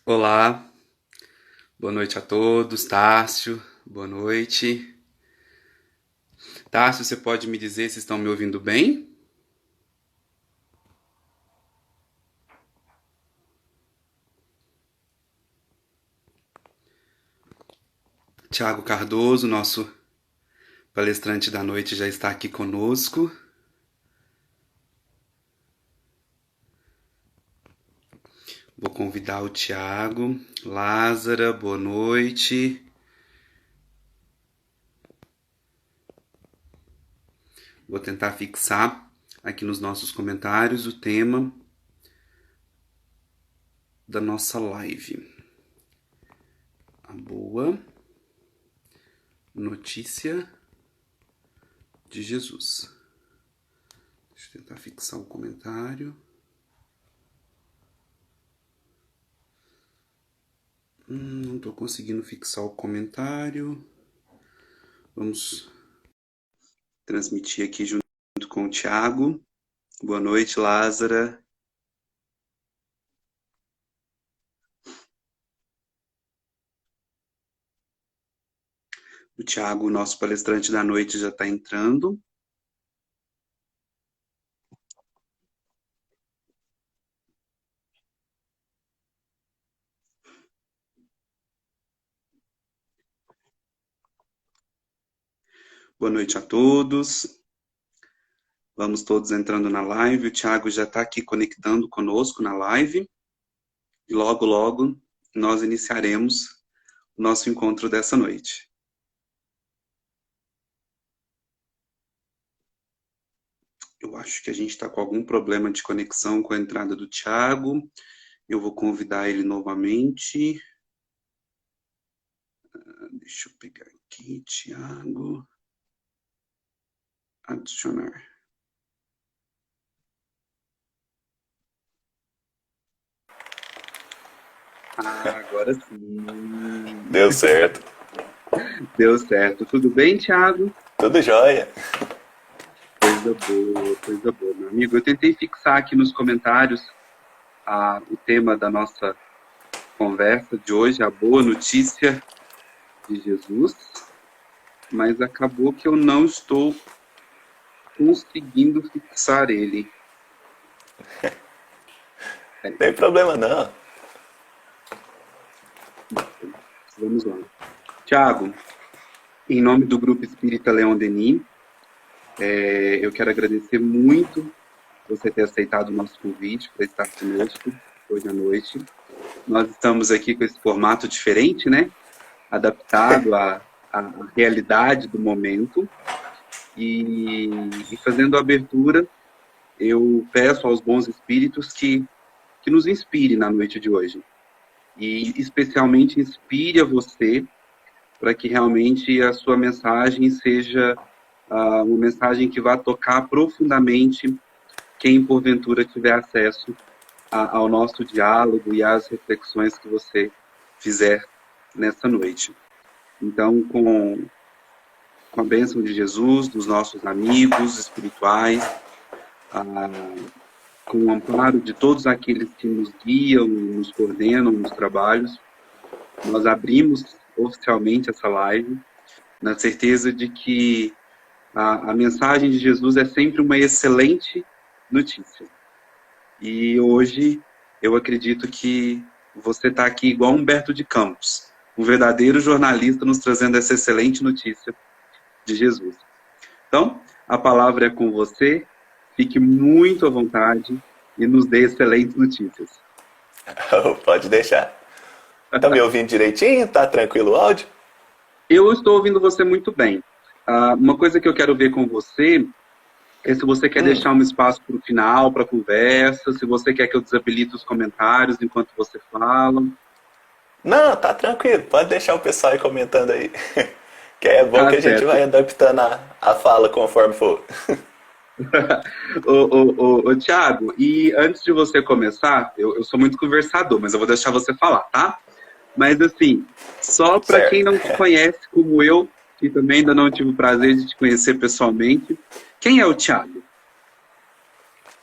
Olá, boa noite a todos. Tárcio, boa noite. Tárcio, você pode me dizer se estão me ouvindo bem? Tiago Cardoso, nosso palestrante da noite, já está aqui conosco. Vou convidar o Tiago. Lázara, boa noite. Vou tentar fixar aqui nos nossos comentários o tema da nossa live. A boa notícia de Jesus. Deixa eu tentar fixar o comentário. Não estou conseguindo fixar o comentário. Vamos transmitir aqui junto com o Tiago. Boa noite, Lázara. O Tiago, nosso palestrante da noite, já está entrando. Boa noite a todos. Vamos todos entrando na live. O Tiago já está aqui conectando conosco na live. E logo, logo, nós iniciaremos o nosso encontro dessa noite. Eu acho que a gente está com algum problema de conexão com a entrada do Tiago. Eu vou convidar ele novamente. Deixa eu pegar aqui, Tiago. Adicionar. Agora sim. Deu certo. Deu certo. Tudo bem, Thiago? Tudo jóia. Coisa boa, meu amigo. Eu tentei fixar aqui nos comentários o tema da nossa conversa de hoje, a boa notícia de Jesus, mas acabou que eu não estou conseguindo fixar ele. Não tem problema não. Vamos lá. Thiago, em nome do Grupo Espírita Leon Denis, eu quero agradecer muito você ter aceitado o nosso convite para estar conosco hoje à noite. Nós estamos aqui com esse formato diferente, né? Adaptado à realidade do momento. E fazendo a abertura, eu peço aos bons espíritos que nos inspire na noite de hoje. E especialmente inspire a você para que realmente a sua mensagem seja uma mensagem que vá tocar profundamente quem porventura tiver acesso ao nosso diálogo e às reflexões que você fizer nessa noite. Então, com a bênção de Jesus, dos nossos amigos espirituais, com o amparo de todos aqueles que nos guiam, nos coordenam nos trabalhos, nós abrimos oficialmente essa live, na certeza de que a mensagem de Jesus é sempre uma excelente notícia. E hoje eu acredito que você está aqui igual Humberto de Campos, um verdadeiro jornalista nos trazendo essa excelente notícia de Jesus. Então, a palavra é com você, fique muito à vontade e nos dê excelentes notícias. Pode deixar. Tá me ouvindo direitinho? Tá tranquilo o áudio? Eu estou ouvindo você muito bem. Uma coisa que eu quero ver com você é se você quer deixar um espaço para o final, para a conversa, se você quer que eu desabilite os comentários enquanto você fala. Não, tá tranquilo. Pode deixar o pessoal aí comentando aí. Que é bom Tá que a gente certo. vai adaptando a fala conforme for. Ô, Thiago, e antes de você começar, eu sou muito conversador, mas eu vou deixar você falar, tá? Mas assim, só para quem Certo. não te conhece como eu, que também ainda não tive o prazer de te conhecer pessoalmente, quem é o Thiago?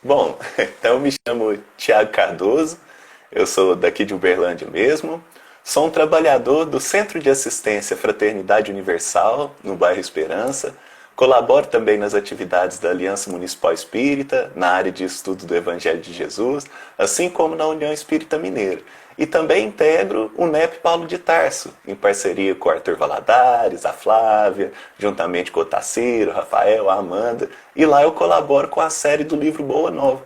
Bom, então eu me chamo Tiago Cardoso. Eu sou daqui de Uberlândia mesmo. Sou um trabalhador do Centro de Assistência Fraternidade Universal, no bairro Esperança. Colaboro também nas atividades da Aliança Municipal Espírita, na área de estudo do Evangelho de Jesus, assim como na União Espírita Mineira. E também integro o NEP Paulo de Tarso, em parceria com o Arthur Valadares, a Flávia, juntamente com o Taciro, o Rafael, a Amanda. E lá eu colaboro com a série do livro Boa Nova,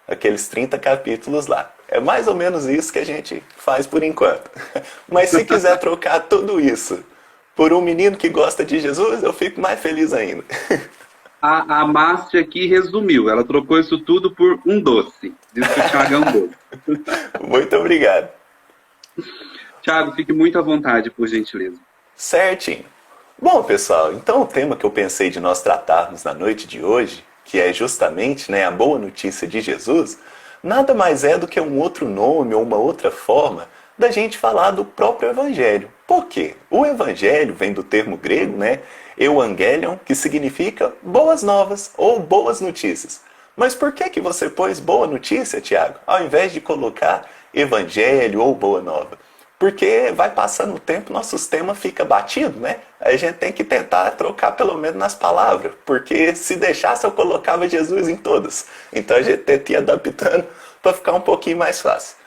aqueles 30 capítulos lá. É mais ou menos isso que a gente faz por enquanto. Mas se quiser trocar tudo isso por um menino que gosta de Jesus, eu fico mais feliz ainda. A Márcia aqui resumiu. Ela trocou isso tudo por um doce. Diz que o Thiago é um doce. Muito obrigado. Thiago, fique muito à vontade, por gentileza. Certinho. Bom, pessoal, então o tema que eu pensei de nós tratarmos na noite de hoje, que é justamente, a boa notícia de Jesus, nada mais é do que um outro nome ou uma outra forma da gente falar do próprio Evangelho. Por quê? O Evangelho vem do termo grego, euangelion, que significa boas novas ou boas notícias. Mas por que você pôs boa notícia, Tiago, ao invés de colocar Evangelho ou boa nova? Porque vai passando o tempo, nosso sistema fica batido, Aí a gente tem que tentar trocar pelo menos nas palavras, porque se deixasse eu colocava Jesus em todas. Então a gente tem que ir adaptando para ficar um pouquinho mais fácil.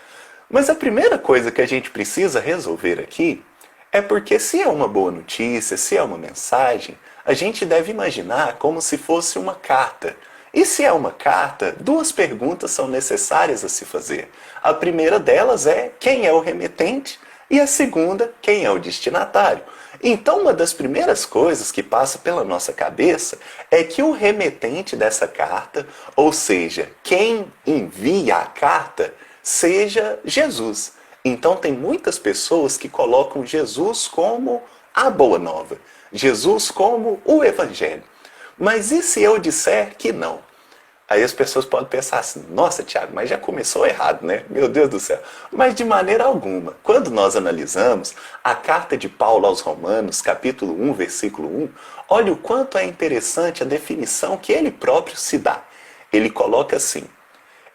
Mas a primeira coisa que a gente precisa resolver aqui é porque se é uma boa notícia, se é uma mensagem, a gente deve imaginar como se fosse uma carta. E se é uma carta, duas perguntas são necessárias a se fazer. A primeira delas é quem é o remetente e a segunda, quem é o destinatário. Então, uma das primeiras coisas que passa pela nossa cabeça é que o remetente dessa carta, ou seja, quem envia a carta, seja Jesus. Então, tem muitas pessoas que colocam Jesus como a boa nova, Jesus como o Evangelho. Mas e se eu disser que não? Aí as pessoas podem pensar assim, nossa, Tiago, mas já começou errado, Meu Deus do céu. Mas de maneira alguma. Quando nós analisamos a carta de Paulo aos Romanos, capítulo 1, versículo 1, olha o quanto é interessante a definição que ele próprio se dá. Ele coloca assim,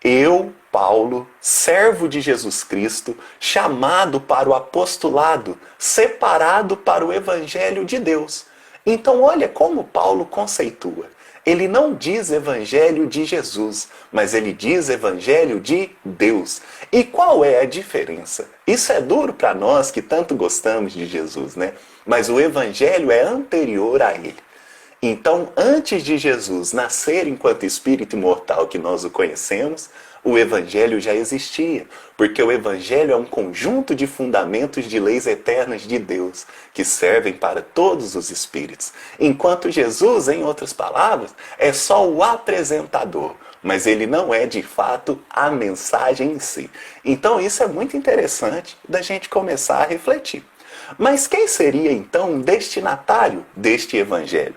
eu, Paulo, servo de Jesus Cristo, chamado para o apostolado, separado para o Evangelho de Deus. Então olha como Paulo conceitua. Ele não diz Evangelho de Jesus, mas ele diz Evangelho de Deus. E qual é a diferença? Isso é duro para nós que tanto gostamos de Jesus, Mas o Evangelho é anterior a ele. Então, antes de Jesus nascer enquanto Espírito imortal que nós o conhecemos, o Evangelho já existia, porque o Evangelho é um conjunto de fundamentos de leis eternas de Deus, que servem para todos os espíritos. Enquanto Jesus, em outras palavras, é só o apresentador, mas ele não é de fato a mensagem em si. Então isso é muito interessante da gente começar a refletir. Mas quem seria então o destinatário deste Evangelho?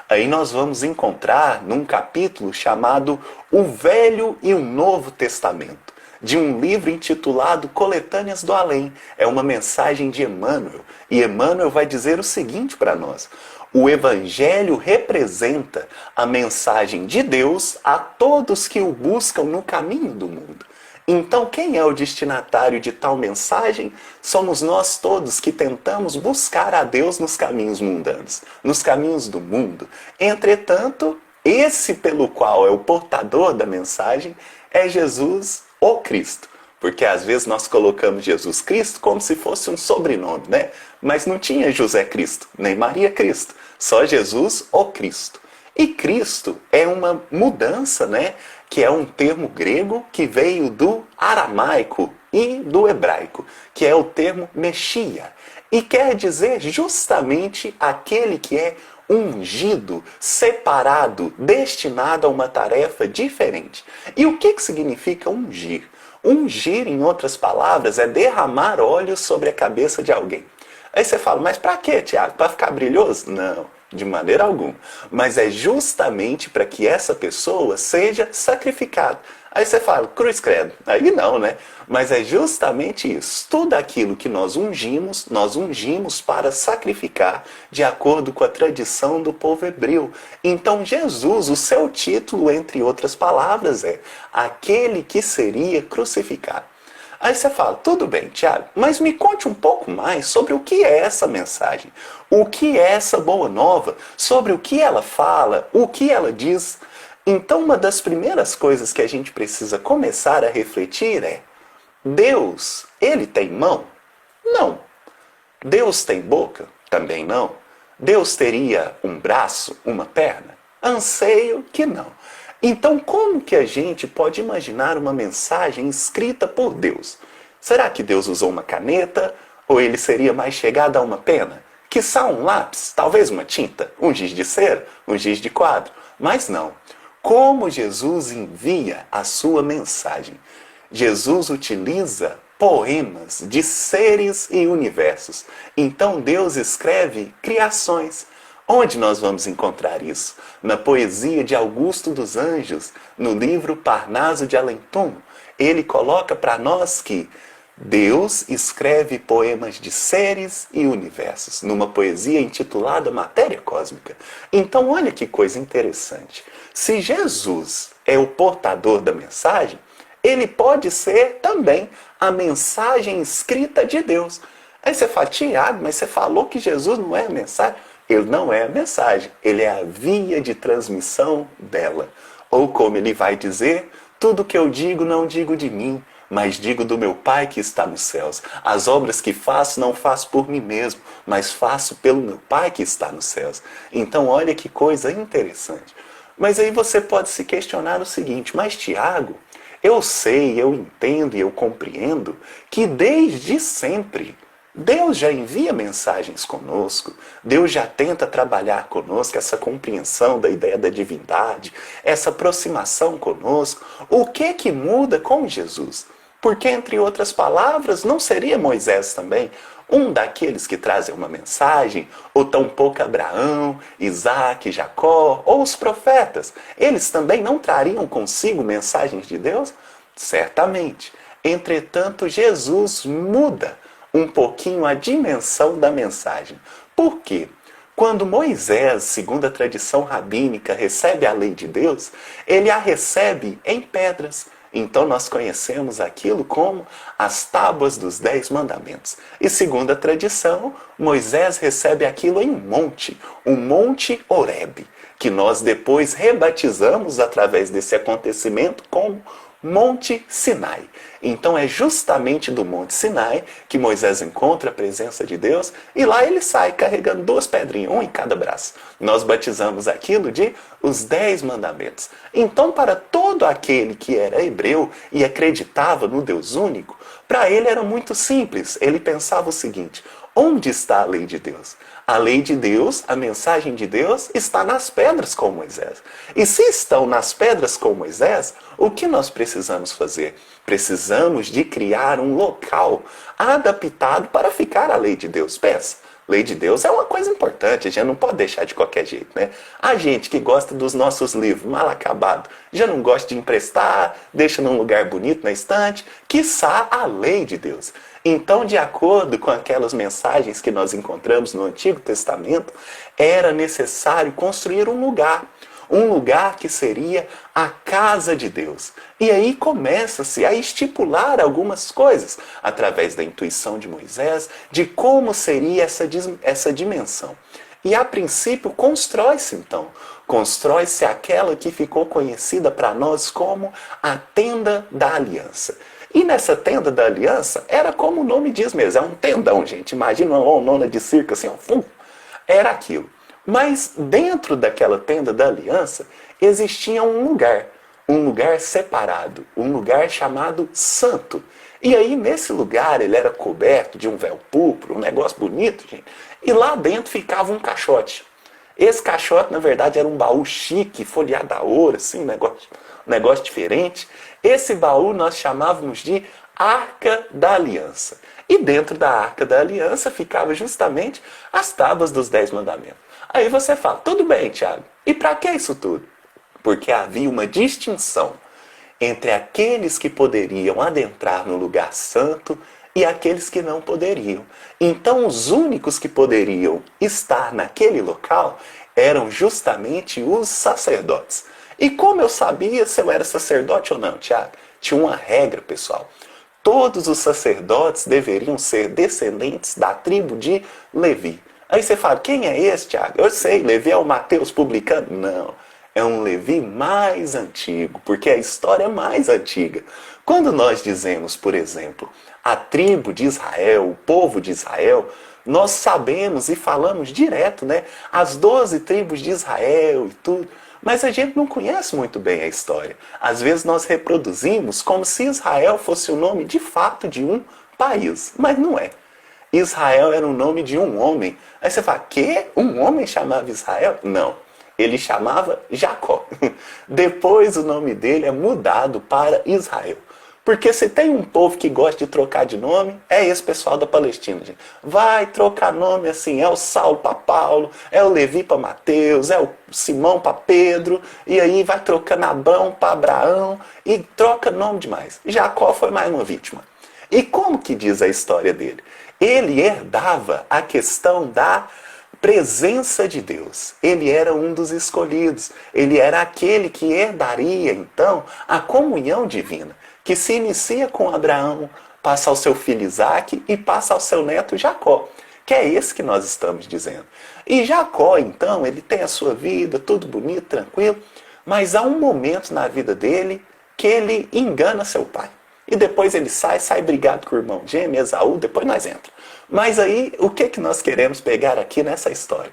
Aí nós vamos encontrar num capítulo chamado O Velho e o Novo Testamento, de um livro intitulado Coletâneas do Além. É uma mensagem de Emmanuel. E Emmanuel vai dizer o seguinte para nós. O Evangelho representa a mensagem de Deus a todos que o buscam no caminho do mundo. Então, quem é o destinatário de tal mensagem? Somos nós todos que tentamos buscar a Deus nos caminhos mundanos, nos caminhos do mundo. Entretanto, esse pelo qual é o portador da mensagem é Jesus, o Cristo. Porque às vezes nós colocamos Jesus Cristo como se fosse um sobrenome, Mas não tinha José Cristo, nem Maria Cristo, só Jesus, o Cristo. E Cristo é uma mudança, que é um termo grego que veio do aramaico e do hebraico, que é o termo Mexia. E quer dizer justamente aquele que é ungido, separado, destinado a uma tarefa diferente. E o que significa ungir? Ungir, em outras palavras, é derramar óleo sobre a cabeça de alguém. Aí você fala, mas para quê, Tiago? Para ficar brilhoso? Não, de maneira alguma. Mas é justamente para que essa pessoa seja sacrificada. Aí você fala, cruz credo. Aí não, Mas é justamente isso. Tudo aquilo que nós ungimos para sacrificar, de acordo com a tradição do povo hebreu. Então Jesus, o seu título, entre outras palavras, é aquele que seria crucificado. Aí você fala, tudo bem, Tiago, mas me conte um pouco mais sobre o que é essa mensagem. O que é essa boa nova? Sobre o que ela fala, o que ela diz. Então, uma das primeiras coisas que a gente precisa começar a refletir é: Deus, ele tem mão? Não. Deus tem boca? Também não. Deus teria um braço, uma perna? Anseio que não. Então, como que a gente pode imaginar uma mensagem escrita por Deus? Será que Deus usou uma caneta? Ou ele seria mais chegado a uma pena? Quiçá um lápis? Talvez uma tinta? Um giz de cera? Um giz de quadro? Mas não. Como Jesus envia a sua mensagem? Jesus utiliza poemas de seres e universos. Então Deus escreve criações. Onde nós vamos encontrar isso? Na poesia de Augusto dos Anjos, no livro Parnaso de Alentum. Ele coloca para nós que Deus escreve poemas de seres e universos, numa poesia intitulada Matéria Cósmica. Então olha que coisa interessante. Se Jesus é o portador da mensagem, ele pode ser também a mensagem escrita de Deus. Aí você fala, Tiago, mas você falou que Jesus não é a mensagem. Ele não é a mensagem, ele é a via de transmissão dela. Ou como ele vai dizer, tudo que eu digo não digo de mim, mas digo do meu Pai que está nos céus. As obras que faço não faço por mim mesmo, mas faço pelo meu Pai que está nos céus. Então olha que coisa interessante. Mas aí você pode se questionar o seguinte, mas Tiago, eu sei, eu entendo e eu compreendo que desde sempre Deus já envia mensagens conosco, Deus já tenta trabalhar conosco essa compreensão da ideia da divindade, essa aproximação conosco. O que muda com Jesus? Porque, entre outras palavras, não seria Moisés também um daqueles que trazem uma mensagem, ou tampouco Abraão, Isaac, Jacó, ou os profetas? Eles também não trariam consigo mensagens de Deus? Certamente. Entretanto, Jesus muda um pouquinho a dimensão da mensagem. Por quê? Quando Moisés, segundo a tradição rabínica, recebe a lei de Deus, ele a recebe em pedras. Então nós conhecemos aquilo como as tábuas dos 10 mandamentos. E segundo a tradição, Moisés recebe aquilo em um monte Horebe, que nós depois rebatizamos através desse acontecimento como Monte Sinai. Então é justamente do Monte Sinai que Moisés encontra a presença de Deus e lá ele sai carregando 2 pedrinhas, um em cada braço. Nós batizamos aquilo de os 10 mandamentos. Então para todo aquele que era hebreu e acreditava no Deus único, para ele era muito simples. Ele pensava o seguinte: onde está a lei de Deus? A lei de Deus, a mensagem de Deus, está nas pedras com Moisés. E se estão nas pedras com Moisés, o que nós precisamos fazer? Precisamos de criar um local adaptado para ficar a lei de Deus. Pensa, lei de Deus é uma coisa importante, a gente não pode deixar de qualquer jeito, né? A gente que gosta dos nossos livros mal acabados, já não gosta de emprestar, deixa num lugar bonito na estante, quiçá a lei de Deus. Então, de acordo com aquelas mensagens que nós encontramos no Antigo Testamento, era necessário construir um lugar que seria a casa de Deus. E aí começa-se a estipular algumas coisas, através da intuição de Moisés, de como seria essa dimensão. E a princípio constrói-se então, constrói-se aquela que ficou conhecida para nós como a Tenda da Aliança. E nessa Tenda da Aliança, era como o nome diz mesmo, é um tendão, gente. Imagina uma lona de circo assim, ó, era aquilo. Mas dentro daquela Tenda da Aliança, existia um lugar separado, um lugar chamado Santo. E aí, nesse lugar, ele era coberto de um véu púrpura, um negócio bonito, gente. E lá dentro ficava um caixote. Esse caixote, na verdade, era um baú chique, folheado a ouro, assim, um negócio diferente. Esse baú nós chamávamos de Arca da Aliança. E dentro da Arca da Aliança ficava justamente as tábuas dos 10 mandamentos. Aí você fala, tudo bem, Tiago, e para que isso tudo? Porque havia uma distinção entre aqueles que poderiam adentrar no lugar santo e aqueles que não poderiam. Então os únicos que poderiam estar naquele local eram justamente os sacerdotes. E como eu sabia se eu era sacerdote ou não, Tiago? Tinha uma regra, pessoal. todos os sacerdotes deveriam ser descendentes da tribo de Levi. Aí você fala, quem é esse, Tiago? Eu sei, Levi é o Mateus publicano? Não, é um Levi mais antigo, porque a história é mais antiga. Quando nós dizemos, por exemplo, a tribo de Israel, o povo de Israel, nós sabemos e falamos direto, né? As 12 tribos de Israel e tudo. Mas a gente não conhece muito bem a história. Às vezes nós reproduzimos como se Israel fosse o nome de fato de um país. Mas não é. Israel era o nome de um homem. Aí você fala, quê? Um homem chamava Israel? Não. Ele chamava Jacó. Depois o nome dele é mudado para Israel. Porque se tem um povo que gosta de trocar de nome, é esse pessoal da Palestina. Gente. Vai trocar nome assim, é o Saulo para Paulo, é o Levi para Mateus, é o Simão para Pedro, e aí vai trocando Abrão para Abraão, e troca nome demais. Jacó foi mais uma vítima. E como que diz a história dele? Ele herdava a questão da presença de Deus. Ele era um dos escolhidos. Ele era aquele que herdaria, então, a comunhão divina, que se inicia com Abraão, passa ao seu filho Isaque e passa ao seu neto Jacó, que é esse que nós estamos dizendo. E Jacó, então, ele tem a sua vida, tudo bonito, tranquilo, mas há um momento na vida dele que ele engana seu pai. E depois ele sai brigado com o irmão gêmeo, Esaú, depois nós entramos. Mas aí, o que nós queremos pegar aqui nessa história?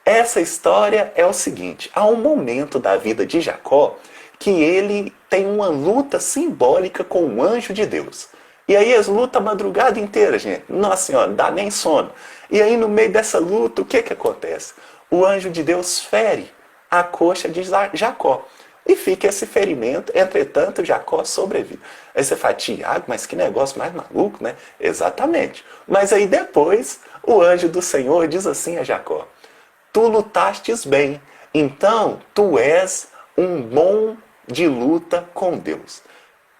Essa história é o seguinte, há um momento da vida de Jacó que ele tem uma luta simbólica com o anjo de Deus. E aí eles lutam a madrugada inteira, gente. Nossa Senhora, não dá nem sono. E aí no meio dessa luta, o que acontece? O anjo de Deus fere a coxa de Jacó. E fica esse ferimento, entretanto, Jacó sobrevive. Aí você fala, Tiago, mas que negócio mais maluco, né? Exatamente. Mas aí depois, o anjo do Senhor diz assim a Jacó, tu lutastes bem, então tu és um bom de luta com Deus.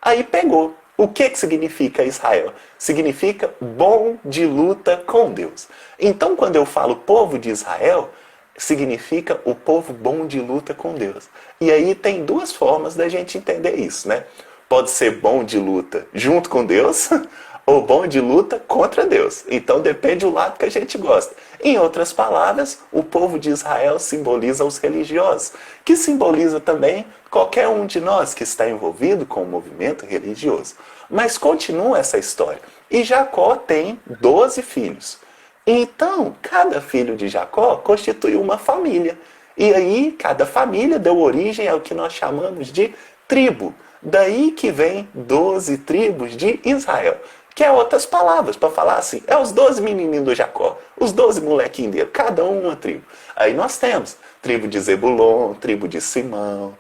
Aí pegou. O que significa Israel? Significa bom de luta com Deus. Então, quando eu falo povo de Israel, significa o povo bom de luta com Deus. E aí tem duas formas da gente entender isso, né? Pode ser bom de luta junto com Deus ou bom de luta contra Deus. Então depende do lado que a gente gosta. Em outras palavras, o povo de Israel simboliza os religiosos, que simboliza também qualquer um de nós que está envolvido com o movimento religioso. Mas continua essa história. E Jacó tem 12 filhos. Então, cada filho de Jacó constituiu uma família. E aí, cada família deu origem ao que nós chamamos de tribo. Daí que vem 12 tribos de Israel. Que é outras palavras, para falar assim, é os 12 menininhos do Jacó, os 12 molequinhos dele, cada um uma tribo. Aí nós temos tribo de Zebulon, tribo de Simeão,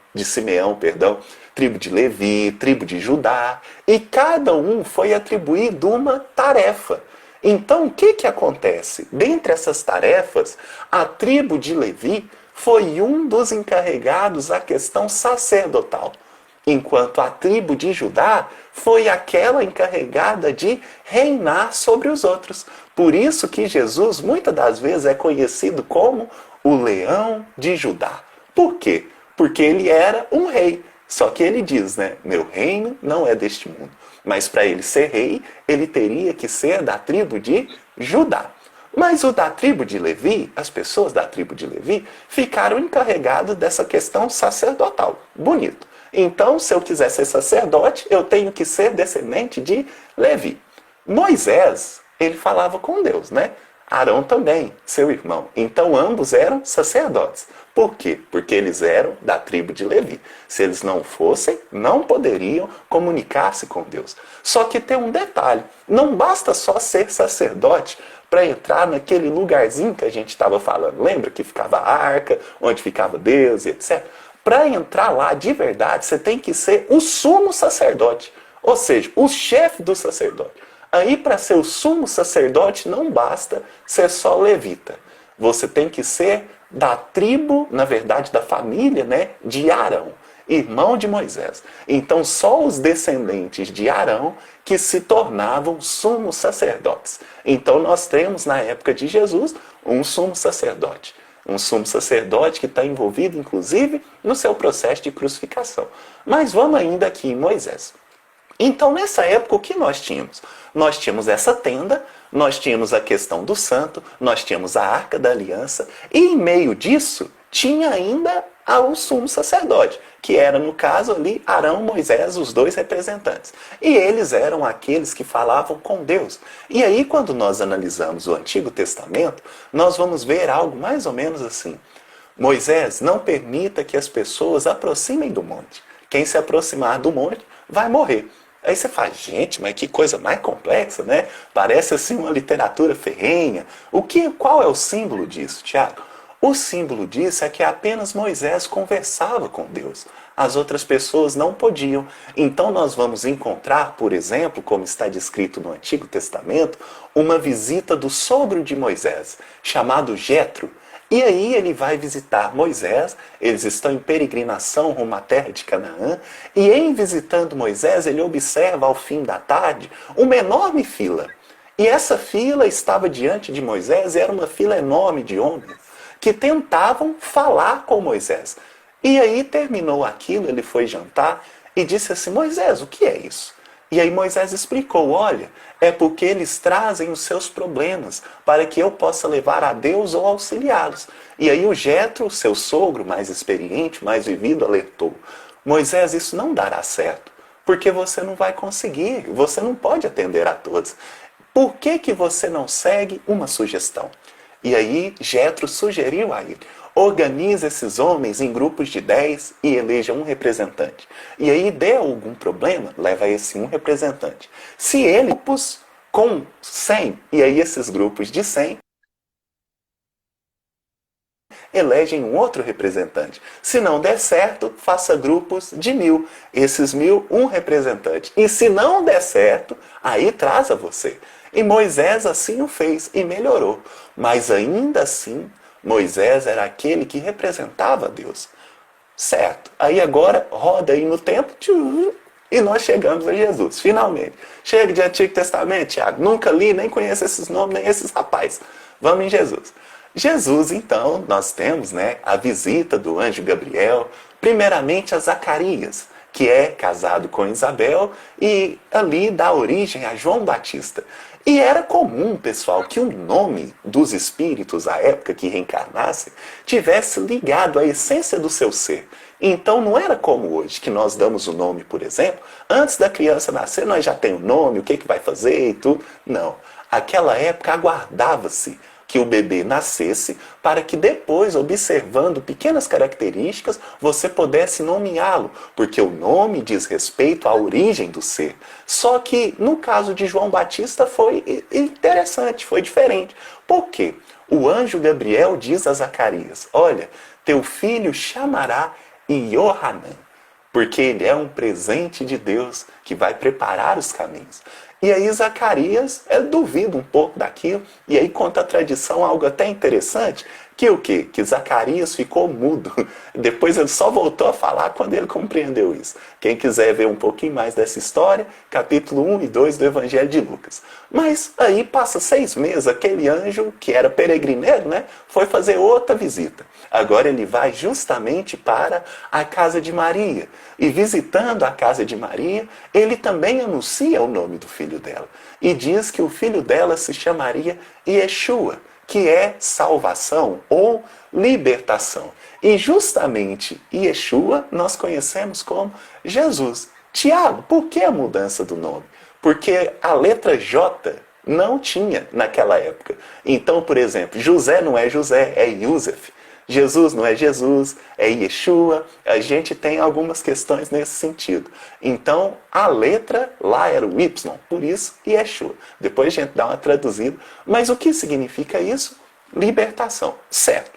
tribo de Levi, tribo de Judá. E cada um foi atribuído uma tarefa. Então, o que acontece? Dentre essas tarefas, a tribo de Levi foi um dos encarregados da questão sacerdotal, enquanto a tribo de Judá foi aquela encarregada de reinar sobre os outros. Por isso que Jesus, muitas das vezes, é conhecido como o leão de Judá. Por quê? Porque ele era um rei. Só que ele diz, né? Meu reino não é deste mundo. Mas para ele ser rei, ele teria que ser da tribo de Judá. Mas o da tribo de Levi, as pessoas da tribo de Levi, ficaram encarregadas dessa questão sacerdotal. Bonito. Então, se eu quiser ser sacerdote, eu tenho que ser descendente de Levi. Moisés, ele falava com Deus, né? Arão também, seu irmão. Então, ambos eram sacerdotes. Por quê? Porque eles eram da tribo de Levi. Se eles não fossem, não poderiam comunicar-se com Deus. Só que tem um detalhe. Não basta só ser sacerdote para entrar naquele lugarzinho que a gente estava falando. Lembra que ficava a arca, onde ficava Deus e etc. Para entrar lá de verdade, você tem que ser o sumo sacerdote. Ou seja, o chefe do sacerdote. Aí, para ser o sumo sacerdote, não basta ser só levita. Você tem que ser da tribo, na verdade, da família, né, de Arão, irmão de Moisés. Então, só os descendentes de Arão que se tornavam sumos sacerdotes. Então, nós temos, na época de Jesus, um sumo sacerdote. Um sumo sacerdote que está envolvido, inclusive, no seu processo de crucificação. Mas vamos ainda aqui em Moisés. Então, nessa época, o que nós tínhamos? Nós tínhamos essa tenda, nós tínhamos a questão do santo, nós tínhamos a Arca da Aliança, e em meio disso, tinha ainda o sumo sacerdote, que era, no caso ali, Arão e Moisés, os dois representantes. E eles eram aqueles que falavam com Deus. E aí, quando nós analisamos o Antigo Testamento, nós vamos ver algo mais ou menos assim. Moisés, não permita que as pessoas aproximem do monte. Quem se aproximar do monte vai morrer. Aí você fala, gente, mas que coisa mais complexa, né? Parece assim uma literatura ferrenha. Qual é o símbolo disso, Tiago? O símbolo disso é que apenas Moisés conversava com Deus. As outras pessoas não podiam. Então nós vamos encontrar, por exemplo, como está descrito no Antigo Testamento, uma visita do sogro de Moisés, chamado Jetro. E aí ele vai visitar Moisés, eles estão em peregrinação rumo à terra de Canaã, e em visitando Moisés, ele observa ao fim da tarde uma enorme fila. E essa fila estava diante de Moisés, e era uma fila enorme de homens que tentavam falar com Moisés. E aí terminou aquilo, ele foi jantar e disse assim, Moisés, o que é isso? E aí Moisés explicou, olha, é porque eles trazem os seus problemas para que eu possa levar a Deus ou auxiliá-los. E aí o Jetro, seu sogro mais experiente, mais vivido, alertou, Moisés, isso não dará certo, porque você não vai conseguir, você não pode atender a todos. Por que você não segue uma sugestão? E aí Jetro sugeriu a ele, organize esses homens em grupos de 10 e eleja um representante. E aí der algum problema, leva esse um representante. Se ele grupos com 100, e aí esses grupos de 100 elegem um outro representante. Se não der certo, faça grupos de 1000. Esses 1000, um representante. E se não der certo, aí traz a você. E Moisés assim o fez e melhorou. Mas ainda assim, Moisés era aquele que representava Deus. Certo. Aí agora roda aí no tempo e nós chegamos a Jesus, finalmente. Chega de Antigo Testamento, Tiago. Nunca li, nem conheço esses nomes, nem esses rapazes. Vamos em Jesus. Jesus, então, nós temos, né, a visita do anjo Gabriel, primeiramente a Zacarias, que é casado com Isabel e ali dá origem a João Batista. E era comum, pessoal, que o nome dos espíritos, à época que reencarnassem, tivesse ligado à essência do seu ser. Então não era como hoje, que nós damos o nome, por exemplo, antes da criança nascer nós já temos o nome, o que vai fazer e tudo. Não. Aquela época aguardava-se que o bebê nascesse para que depois, observando pequenas características, você pudesse nomeá-lo, porque o nome diz respeito à origem do ser. Só que no caso de João Batista foi interessante, foi diferente. Por quê? O anjo Gabriel diz a Zacarias, olha, teu filho chamará Iohanan, porque ele é um presente de Deus que vai preparar os caminhos. E aí Zacarias duvida um pouco daquilo, e aí conta a tradição algo até interessante, que o quê? Que Zacarias ficou mudo. Depois ele só voltou a falar quando ele compreendeu isso. Quem quiser ver um pouquinho mais dessa história, capítulo 1 e 2 do Evangelho de Lucas. Mas aí passa 6 meses, aquele anjo que era peregrineiro, né, foi fazer outra visita. Agora ele vai justamente para a casa de Maria. E visitando a casa de Maria, ele também anuncia o nome do filho dela. E diz que o filho dela se chamaria Yeshua, que é salvação ou libertação. E justamente Yeshua nós conhecemos como Jesus. Tiago, por que a mudança do nome? Porque a letra J não tinha naquela época. Então, por exemplo, José não é José, é Yusef. Jesus não é Jesus, é Yeshua. A gente tem algumas questões nesse sentido. Então, a letra lá era o Y, por isso Yeshua. Depois a gente dá uma traduzida. Mas o que significa isso? Libertação. Certo.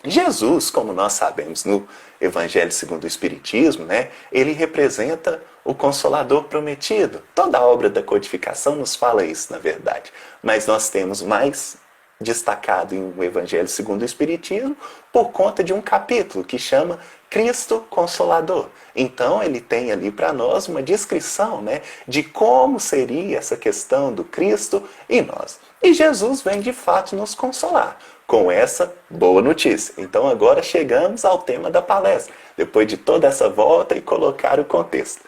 Jesus, como nós sabemos no Evangelho segundo o Espiritismo, né, ele representa o Consolador prometido. Toda a obra da codificação nos fala isso, na verdade. Mas nós temos mais destacado em o Evangelho segundo o Espiritismo por conta de um capítulo que chama Cristo Consolador. Então ele tem ali para nós uma descrição, né, de como seria essa questão do Cristo e nós. E Jesus vem de fato nos consolar com essa boa notícia. Então agora chegamos ao tema da palestra, depois de toda essa volta e colocar o contexto.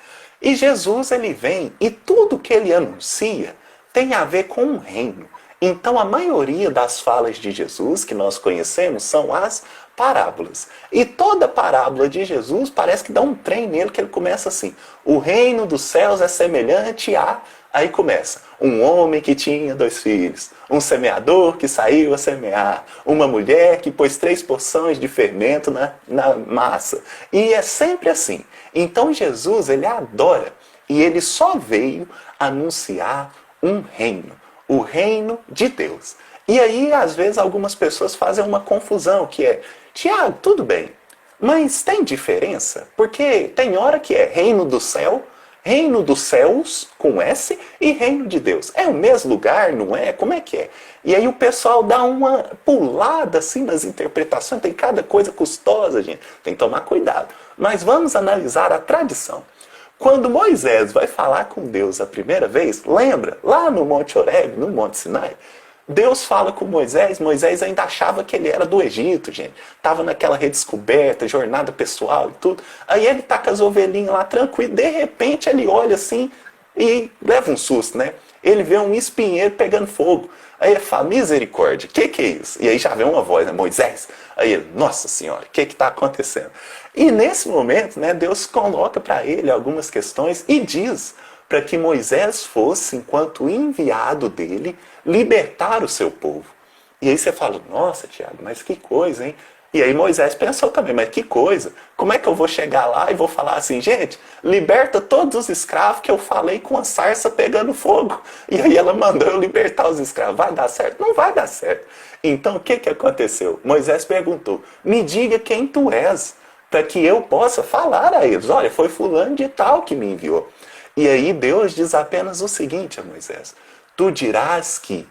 E Jesus, ele vem e tudo que ele anuncia tem a ver com um reino. Então, a maioria das falas de Jesus que nós conhecemos são as parábolas. E toda parábola de Jesus parece que dá um trem nele, que ele começa assim: o reino dos céus é semelhante a... Aí começa: um homem que tinha 2 filhos, um semeador que saiu a semear, uma mulher que pôs 3 porções de fermento na massa. E é sempre assim. Então Jesus, ele adora, e ele só veio anunciar um reino, o reino de Deus. E aí, às vezes, algumas pessoas fazem uma confusão, que é: Tiago, tudo bem, mas tem diferença? Porque tem hora que é reino do céu, reino dos céus, com S, e reino de Deus. É o mesmo lugar, não é? Como é que é? E aí o pessoal dá uma pulada assim nas interpretações, tem cada coisa custosa, gente. Tem que tomar cuidado. Mas vamos analisar a tradição. Quando Moisés vai falar com Deus a primeira vez, lembra? Lá no Monte Horebe, no Monte Sinai, Deus fala com Moisés. Moisés ainda achava que ele era do Egito, gente. Estava naquela redescoberta, jornada pessoal e tudo. Aí ele tá com as ovelhinhas lá tranquilo. De repente ele olha assim e leva um susto, né? Ele vê um espinheiro pegando fogo. Aí ele fala: misericórdia, o que é isso? E aí já vem uma voz, né? Moisés. Aí ele: nossa senhora, o que está acontecendo? E nesse momento, né, Deus coloca para ele algumas questões e diz para que Moisés fosse, enquanto enviado dele, libertar o seu povo. E aí você fala: nossa, Tiago, mas que coisa, hein? E aí Moisés pensou também: mas que coisa, como é que eu vou chegar lá e vou falar assim: gente, liberta todos os escravos que eu falei com a sarça pegando fogo. E aí ela mandou eu libertar os escravos. Vai dar certo? Não vai dar certo. Então o que aconteceu? Moisés perguntou: me diga quem tu és, para que eu possa falar a eles: olha, foi fulano de tal que me enviou. E aí Deus diz apenas o seguinte a Moisés: tu dirás que...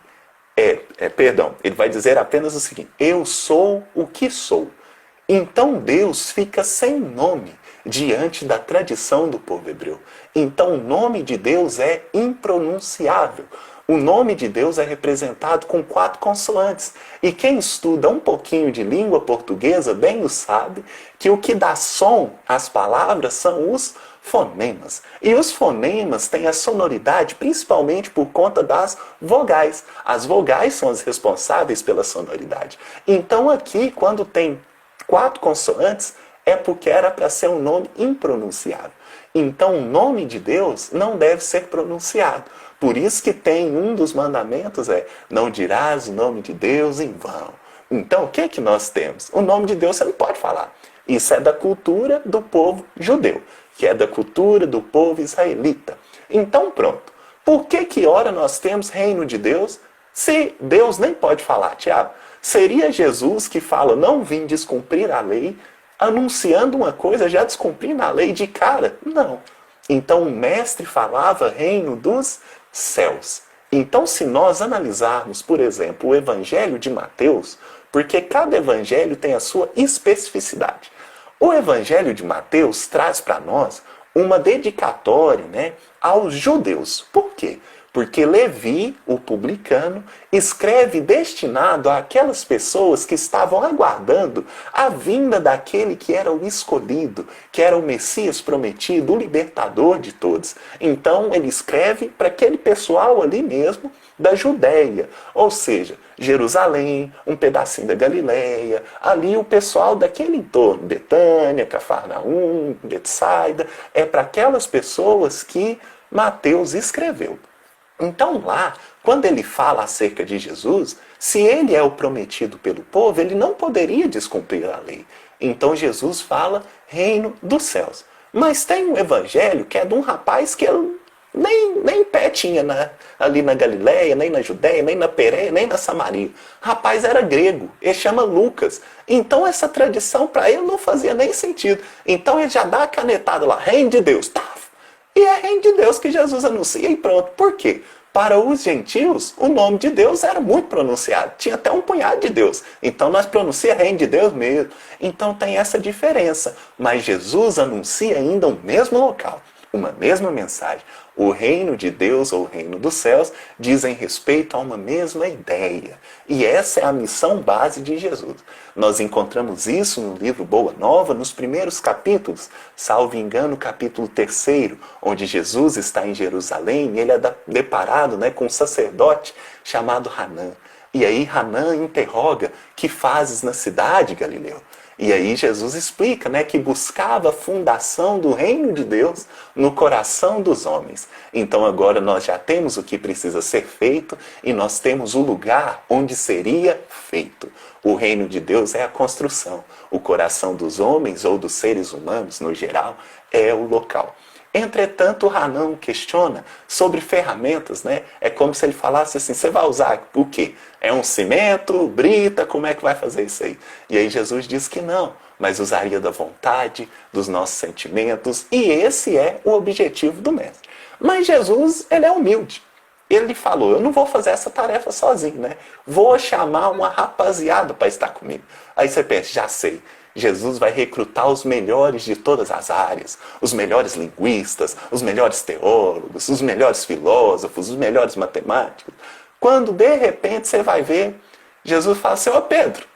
ele vai dizer apenas o seguinte: eu sou o que sou. Então Deus fica sem nome diante da tradição do povo hebreu. Então o nome de Deus é impronunciável. O nome de Deus é representado com 4 consoantes. E quem estuda um pouquinho de língua portuguesa bem o sabe, que o que dá som às palavras são os fonemas. E os fonemas têm a sonoridade principalmente por conta das vogais. As vogais são as responsáveis pela sonoridade. Então aqui, quando tem 4 consoantes, é porque era para ser um nome impronunciável. Então o nome de Deus não deve ser pronunciado. Por isso que tem um dos mandamentos não dirás o nome de Deus em vão. Então o que nós temos? O nome de Deus você não pode falar. Isso é da cultura do povo judeu, que é da cultura do povo israelita. Então pronto. Por que ora nós temos reino de Deus, se Deus nem pode falar, Tiago? Seria Jesus que fala: não vim descumprir a lei, anunciando uma coisa, já descumprindo a lei de cara? Não. Então o mestre falava reino dos céus. Então, se nós analisarmos, por exemplo, o Evangelho de Mateus, porque cada evangelho tem a sua especificidade. O Evangelho de Mateus traz para nós uma dedicatória, né, aos judeus. Por quê? Porque Levi, o publicano, escreve destinado àquelas pessoas que estavam aguardando a vinda daquele que era o escolhido, que era o Messias prometido, o libertador de todos. Então ele escreve para aquele pessoal ali mesmo da Judéia, ou seja, Jerusalém, um pedacinho da Galileia, ali o pessoal daquele entorno, Betânia, Cafarnaum, Betsaida, é para aquelas pessoas que Mateus escreveu. Então lá, quando ele fala acerca de Jesus, se ele é o prometido pelo povo, ele não poderia descumprir a lei. Então Jesus fala reino dos céus. Mas tem um evangelho que é de um rapaz que ele nem pé tinha ali na Galileia, nem na Judéia, nem na Pérea, nem na Samaria. O rapaz era grego, ele chama Lucas. Então essa tradição para ele não fazia nem sentido. Então ele já dá a canetada lá, reino de Deus, tá? E é reino de Deus que Jesus anuncia e pronto. Por quê? Para os gentios, o nome de Deus era muito pronunciado. Tinha até um punhado de Deus. Então nós pronuncia reino de Deus mesmo. Então tem essa diferença. Mas Jesus anuncia ainda o mesmo local. uma mesma mensagem. O reino de Deus ou o reino dos céus dizem respeito a uma mesma ideia. E essa é a missão base de Jesus. Nós encontramos isso no livro Boa Nova, nos primeiros capítulos, salvo engano, capítulo 3, onde Jesus está em Jerusalém e ele é deparado, com um sacerdote chamado Hanã. E aí Hanã interroga: que fazes na cidade, Galileu? E aí Jesus explica, que buscava a fundação do reino de Deus no coração dos homens. Então agora nós já temos o que precisa ser feito e nós temos o lugar onde seria feito. O reino de Deus é a construção. O coração dos homens ou dos seres humanos, no geral, é o local. Entretanto, Hanã questiona sobre ferramentas, É como se ele falasse assim: você vai usar o quê? É um cimento, brita, como é que vai fazer isso aí? E aí Jesus diz que não, mas usaria da vontade, dos nossos sentimentos, e esse é o objetivo do mestre. Mas Jesus, ele é humilde. Ele falou: eu não vou fazer essa tarefa sozinho, Vou chamar uma rapaziada para estar comigo. Aí você pensa: já sei. Jesus vai recrutar os melhores de todas as áreas, os melhores linguistas, os melhores teólogos, os melhores filósofos, os melhores matemáticos. Quando de repente você vai ver, Jesus fala assim: ô Pedro,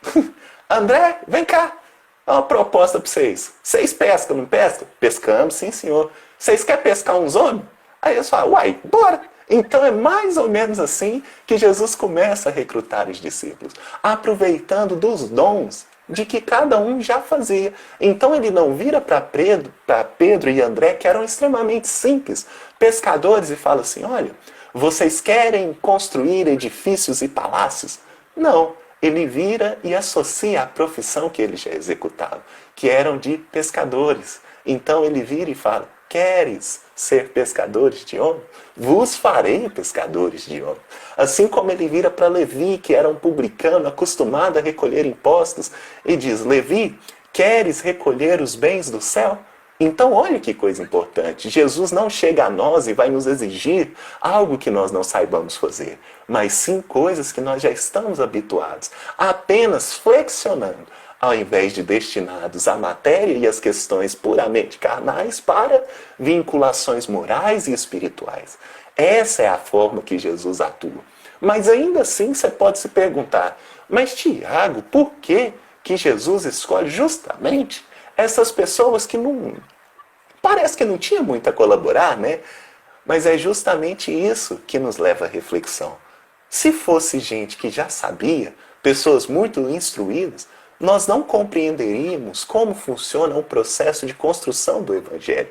André, vem cá, é uma proposta para vocês. Vocês pescam, não pescam? Pescamos, sim senhor. Vocês querem pescar uns homens? Aí eles falam: uai, bora! Então é mais ou menos assim que Jesus começa a recrutar os discípulos, aproveitando dos dons de que cada um já fazia. Então ele não vira para Pedro e André, que eram extremamente simples, pescadores, e fala assim: olha, vocês querem construir edifícios e palácios? Não. Ele vira e associa a profissão que eles já executavam, que eram de pescadores. Então ele vira e fala: queres ser pescadores de homens? Vos farei pescadores de homens. Assim como ele vira para Levi, que era um publicano acostumado a recolher impostos, e diz: Levi, queres recolher os bens do céu? Então olha que coisa importante. Jesus não chega a nós e vai nos exigir algo que nós não saibamos fazer, mas sim coisas que nós já estamos habituados, apenas flexionando, ao invés de destinados à matéria e às questões puramente carnais, para vinculações morais e espirituais. Essa é a forma que Jesus atua. Mas ainda assim você pode se perguntar: mas Tiago, por que Jesus escolhe justamente essas pessoas que não... parece que não tinha muito a colaborar, Mas é justamente isso que nos leva à reflexão. Se fosse gente que já sabia, pessoas muito instruídas, nós não compreenderíamos como funciona o processo de construção do Evangelho.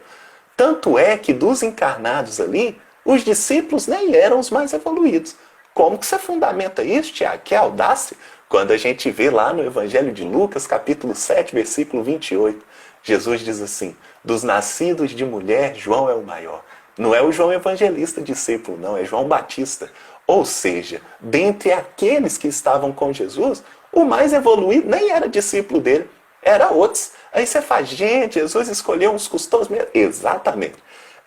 Tanto é que dos encarnados ali, os discípulos nem eram os mais evoluídos. Como que você fundamenta isso, Tiago? Que audácia! Quando a gente vê lá no Evangelho de Lucas, capítulo 7, versículo 28, Jesus diz assim: dos nascidos de mulher, João é o maior. Não é o João Evangelista discípulo, não, é João Batista. Ou seja, dentre aqueles que estavam com Jesus, o mais evoluído nem era discípulo dele, era outros. Aí você fala: gente, Jesus escolheu uns custosos mesmo. Exatamente.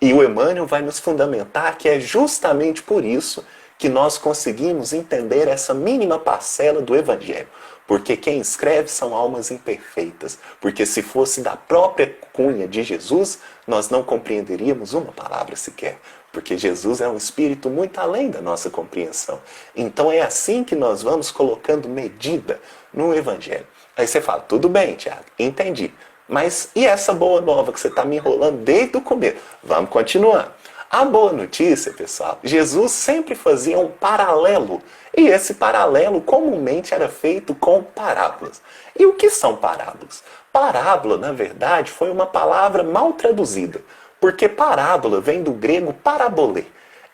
E o Emmanuel vai nos fundamentar que é justamente por isso que nós conseguimos entender essa mínima parcela do Evangelho. Porque quem escreve são almas imperfeitas. Porque se fosse da própria cunha de Jesus, nós não compreenderíamos uma palavra sequer. Porque Jesus é um espírito muito além da nossa compreensão. Então é assim que nós vamos colocando medida no Evangelho. Aí você fala: tudo bem, Tiago, entendi. Mas e essa boa nova que você está me enrolando desde o começo? Vamos continuar. A boa notícia, pessoal, Jesus sempre fazia um paralelo. E esse paralelo comumente era feito com parábolas. E o que são parábolas? Parábola, na verdade, foi uma palavra mal traduzida. Porque parábola vem do grego parabolê.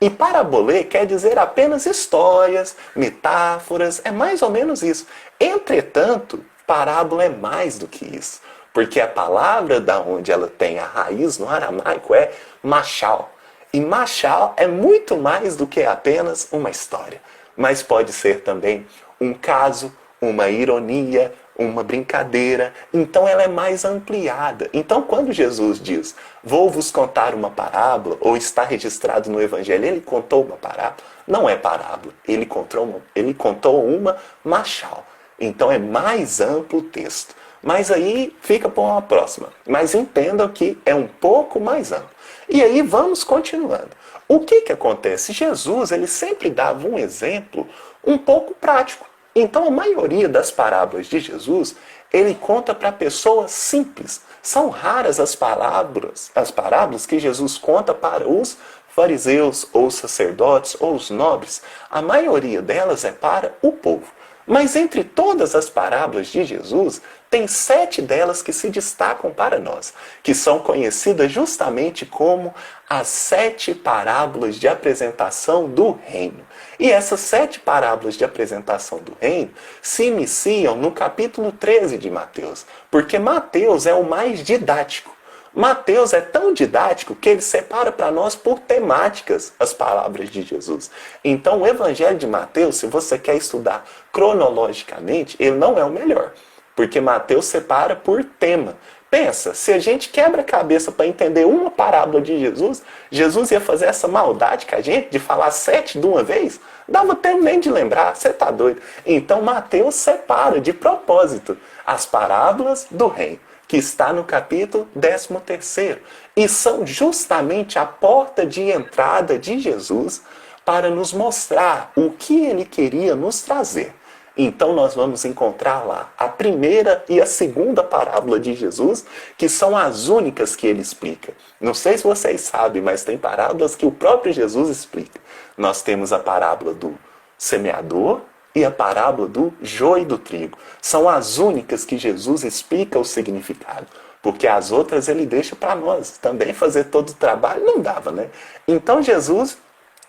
E parabolê quer dizer apenas histórias, metáforas, é mais ou menos isso. Entretanto, parábola é mais do que isso. Porque a palavra da onde ela tem a raiz no aramaico é machal. E machal é muito mais do que apenas uma história. Mas pode ser também um caso, uma ironia, uma brincadeira. Então ela é mais ampliada. Então quando Jesus diz: vou vos contar uma parábola, ou está registrado no Evangelho, ele contou uma parábola, não é parábola, ele contou uma machal. Então é mais amplo o texto. Mas aí fica para uma próxima. Mas entendam que é um pouco mais amplo. E aí vamos continuando. O que acontece? Jesus, ele sempre dava um exemplo um pouco prático. Então a maioria das parábolas de Jesus, ele conta para pessoas simples. São raras as parábolas que Jesus conta para os fariseus, ou os sacerdotes, ou os nobres. A maioria delas é para o povo. Mas entre todas as parábolas de Jesus, tem 7 delas que se destacam para nós, que são conhecidas justamente como as 7 parábolas de apresentação do reino. E essas 7 parábolas de apresentação do reino se iniciam no capítulo 13 de Mateus, porque Mateus é o mais didático. Mateus é tão didático que ele separa para nós por temáticas as palavras de Jesus. Então, o Evangelho de Mateus, se você quer estudar cronologicamente, ele não é o melhor, porque Mateus separa por tema. Pensa, se a gente quebra a cabeça para entender uma parábola de Jesus, Jesus ia fazer essa maldade com a gente de falar 7 de uma vez? Dava tempo nem de lembrar, você está doido. Então, Mateus separa de propósito as parábolas do reino, que está no capítulo 13º. E são justamente a porta de entrada de Jesus para nos mostrar o que ele queria nos trazer. Então nós vamos encontrar lá a primeira e a segunda parábola de Jesus, que são as únicas que ele explica. Não sei se vocês sabem, mas tem parábolas que o próprio Jesus explica. Nós temos a parábola do semeador e a parábola do joio e do trigo. São as únicas que Jesus explica o significado. Porque as outras ele deixa para nós. Também fazer todo o trabalho não dava, né? Então Jesus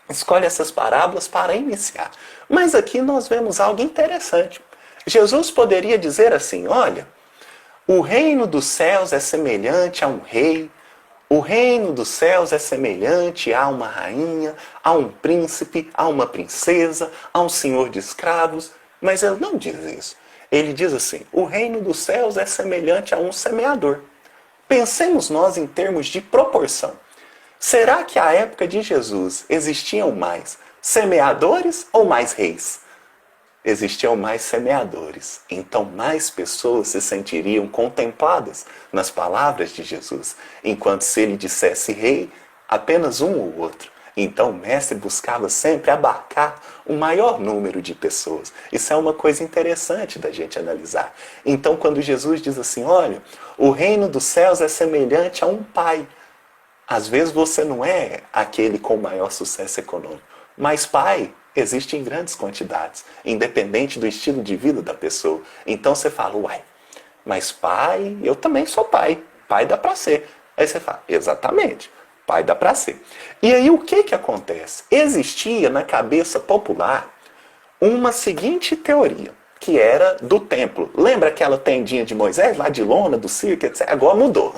escolhe essas parábolas para iniciar. Mas aqui nós vemos algo interessante. Jesus poderia dizer assim, olha, o reino dos céus é semelhante a um rei. O reino dos céus é semelhante a uma rainha, a um príncipe, a uma princesa, a um senhor de escravos. Mas ele não diz isso. Ele diz assim, o reino dos céus é semelhante a um semeador. Pensemos nós em termos de proporção. Será que à época de Jesus existiam mais semeadores ou mais reis? Existiam mais semeadores, então mais pessoas se sentiriam contempladas nas palavras de Jesus, enquanto se ele dissesse rei, apenas um ou outro. Então o mestre buscava sempre abarcar um maior número de pessoas. Isso é uma coisa interessante da gente analisar. Então quando Jesus diz assim, olha, o reino dos céus é semelhante a um pai. Às vezes você não é aquele com maior sucesso econômico, mas pai existe em grandes quantidades, independente do estilo de vida da pessoa. Então você fala, uai, mas pai, eu também sou pai. Pai dá para ser. Aí você fala, exatamente, pai dá para ser. E aí o que acontece? Existia na cabeça popular uma seguinte teoria, que era do templo. Lembra aquela tendinha de Moisés, lá de lona, do circo, etc? Agora mudou.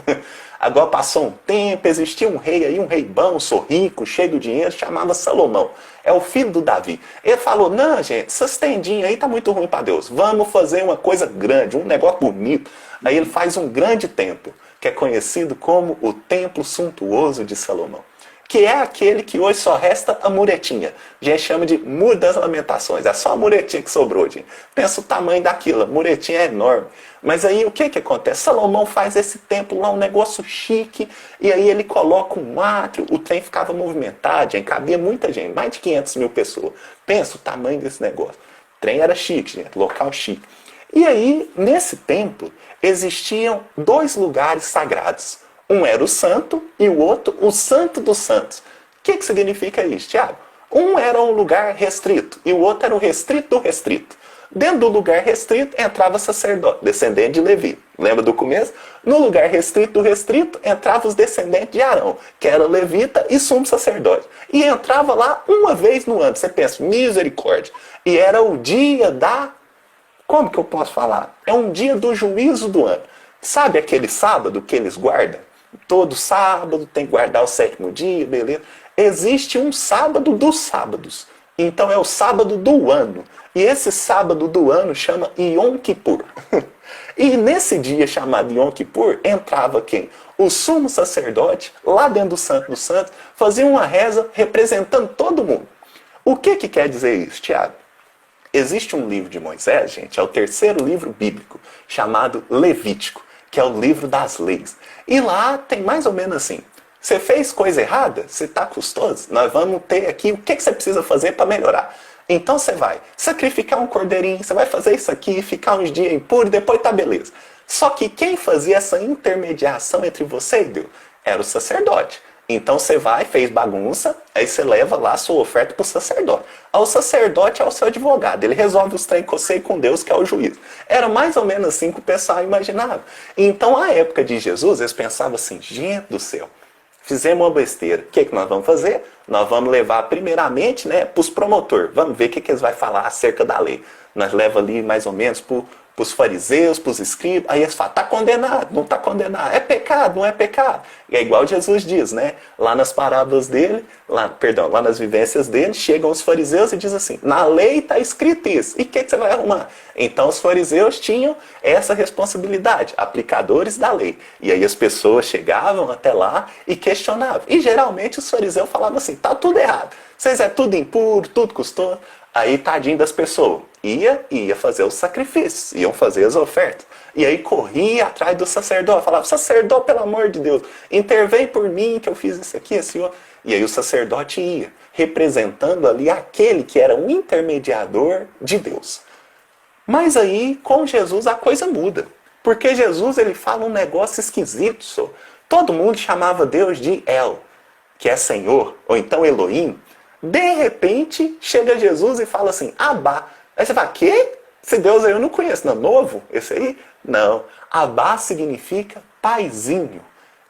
Agora passou um tempo, existia um rei aí, um rei bom, rico, cheio de dinheiro, chamava Salomão. É o filho do Davi. Ele falou, não, gente, essas tendinhas aí tá muito ruim para Deus. Vamos fazer uma coisa grande, um negócio bonito. Aí ele faz um grande templo, que é conhecido como o Templo Suntuoso de Salomão, que é aquele que hoje só resta a muretinha. A gente chama de Muro das Lamentações. É só a muretinha que sobrou, gente. Pensa o tamanho daquilo, a muretinha é enorme. Mas aí o que acontece? Salomão faz esse templo lá, um negócio chique, e aí ele coloca um átrio, o trem ficava movimentado, gente, cabia muita gente, mais de 500 mil pessoas. Pensa o tamanho desse negócio. O trem era chique, gente, local chique. E aí, nesse templo, existiam 2 lugares sagrados. Um era o santo e o outro o santo dos santos. O que significa isso, Tiago? Um era um lugar restrito e o outro era o restrito do restrito. Dentro do lugar restrito entrava sacerdote, descendente de Levi. Lembra do começo? No lugar restrito do restrito entravam os descendentes de Arão, que era levita e sumo sacerdote. E entrava lá uma vez no ano. Você pensa, misericórdia. E era o dia da... Como que eu posso falar? É um dia do juízo do ano. Sabe aquele sábado que eles guardam? Todo sábado tem que guardar o 7º dia, beleza? Existe um sábado dos sábados. Então é o sábado do ano. E esse sábado do ano chama Yom Kippur. E nesse dia chamado Yom Kippur entrava quem? O sumo sacerdote, lá dentro do Santo dos Santos, fazia uma reza representando todo mundo. O que quer dizer isso, Tiago? Existe um livro de Moisés, gente, é o terceiro livro bíblico, chamado Levítico, que é o livro das leis. E lá tem mais ou menos assim, você fez coisa errada, você está custoso, nós vamos ter aqui o que você precisa fazer para melhorar. Então você vai sacrificar um cordeirinho, você vai fazer isso aqui, ficar uns dias impuro e depois tá beleza. Só que quem fazia essa intermediação entre você e Deus era o sacerdote. Então você vai, fez bagunça, aí você leva lá a sua oferta para o sacerdote. O sacerdote é o seu advogado, ele resolve os trem com você e com Deus, que é o juiz. Era mais ou menos assim que o pessoal imaginava. Então, à época de Jesus, eles pensavam assim, gente do céu, fizemos uma besteira. O que nós vamos fazer? Nós vamos levar primeiramente, né, para os promotores. Vamos ver o que eles vão falar acerca da lei. Nós levamos ali mais ou menos para os fariseus, para os escribas. Aí eles falam, está condenado, não está condenado. É pecado, não é pecado. E é igual Jesus diz, né? Lá nas parábolas dele, lá nas vivências dele, chegam os fariseus e dizem assim, na lei está escrito isso. E o que você vai arrumar? Então os fariseus tinham essa responsabilidade, aplicadores da lei. E aí as pessoas chegavam até lá e questionavam. E geralmente os fariseus falavam assim, tá tudo errado. Vocês é tudo impuro, tudo custou. Aí, tadinho das pessoas, ia fazer os sacrifícios, iam fazer as ofertas. E aí corria atrás do sacerdote, falava, sacerdote, pelo amor de Deus, intervém por mim que eu fiz isso aqui, senhor. E aí o sacerdote ia, representando ali aquele que era um intermediador de Deus. Mas aí, com Jesus, a coisa muda. Porque Jesus, ele fala um negócio esquisito, senhor. Todo mundo chamava Deus de El, que é Senhor, ou então Elohim. De repente, chega Jesus e fala assim, Abá. Aí você fala, quê? Esse Deus aí eu não conheço, não é novo? Esse aí? Não. Abá significa paizinho.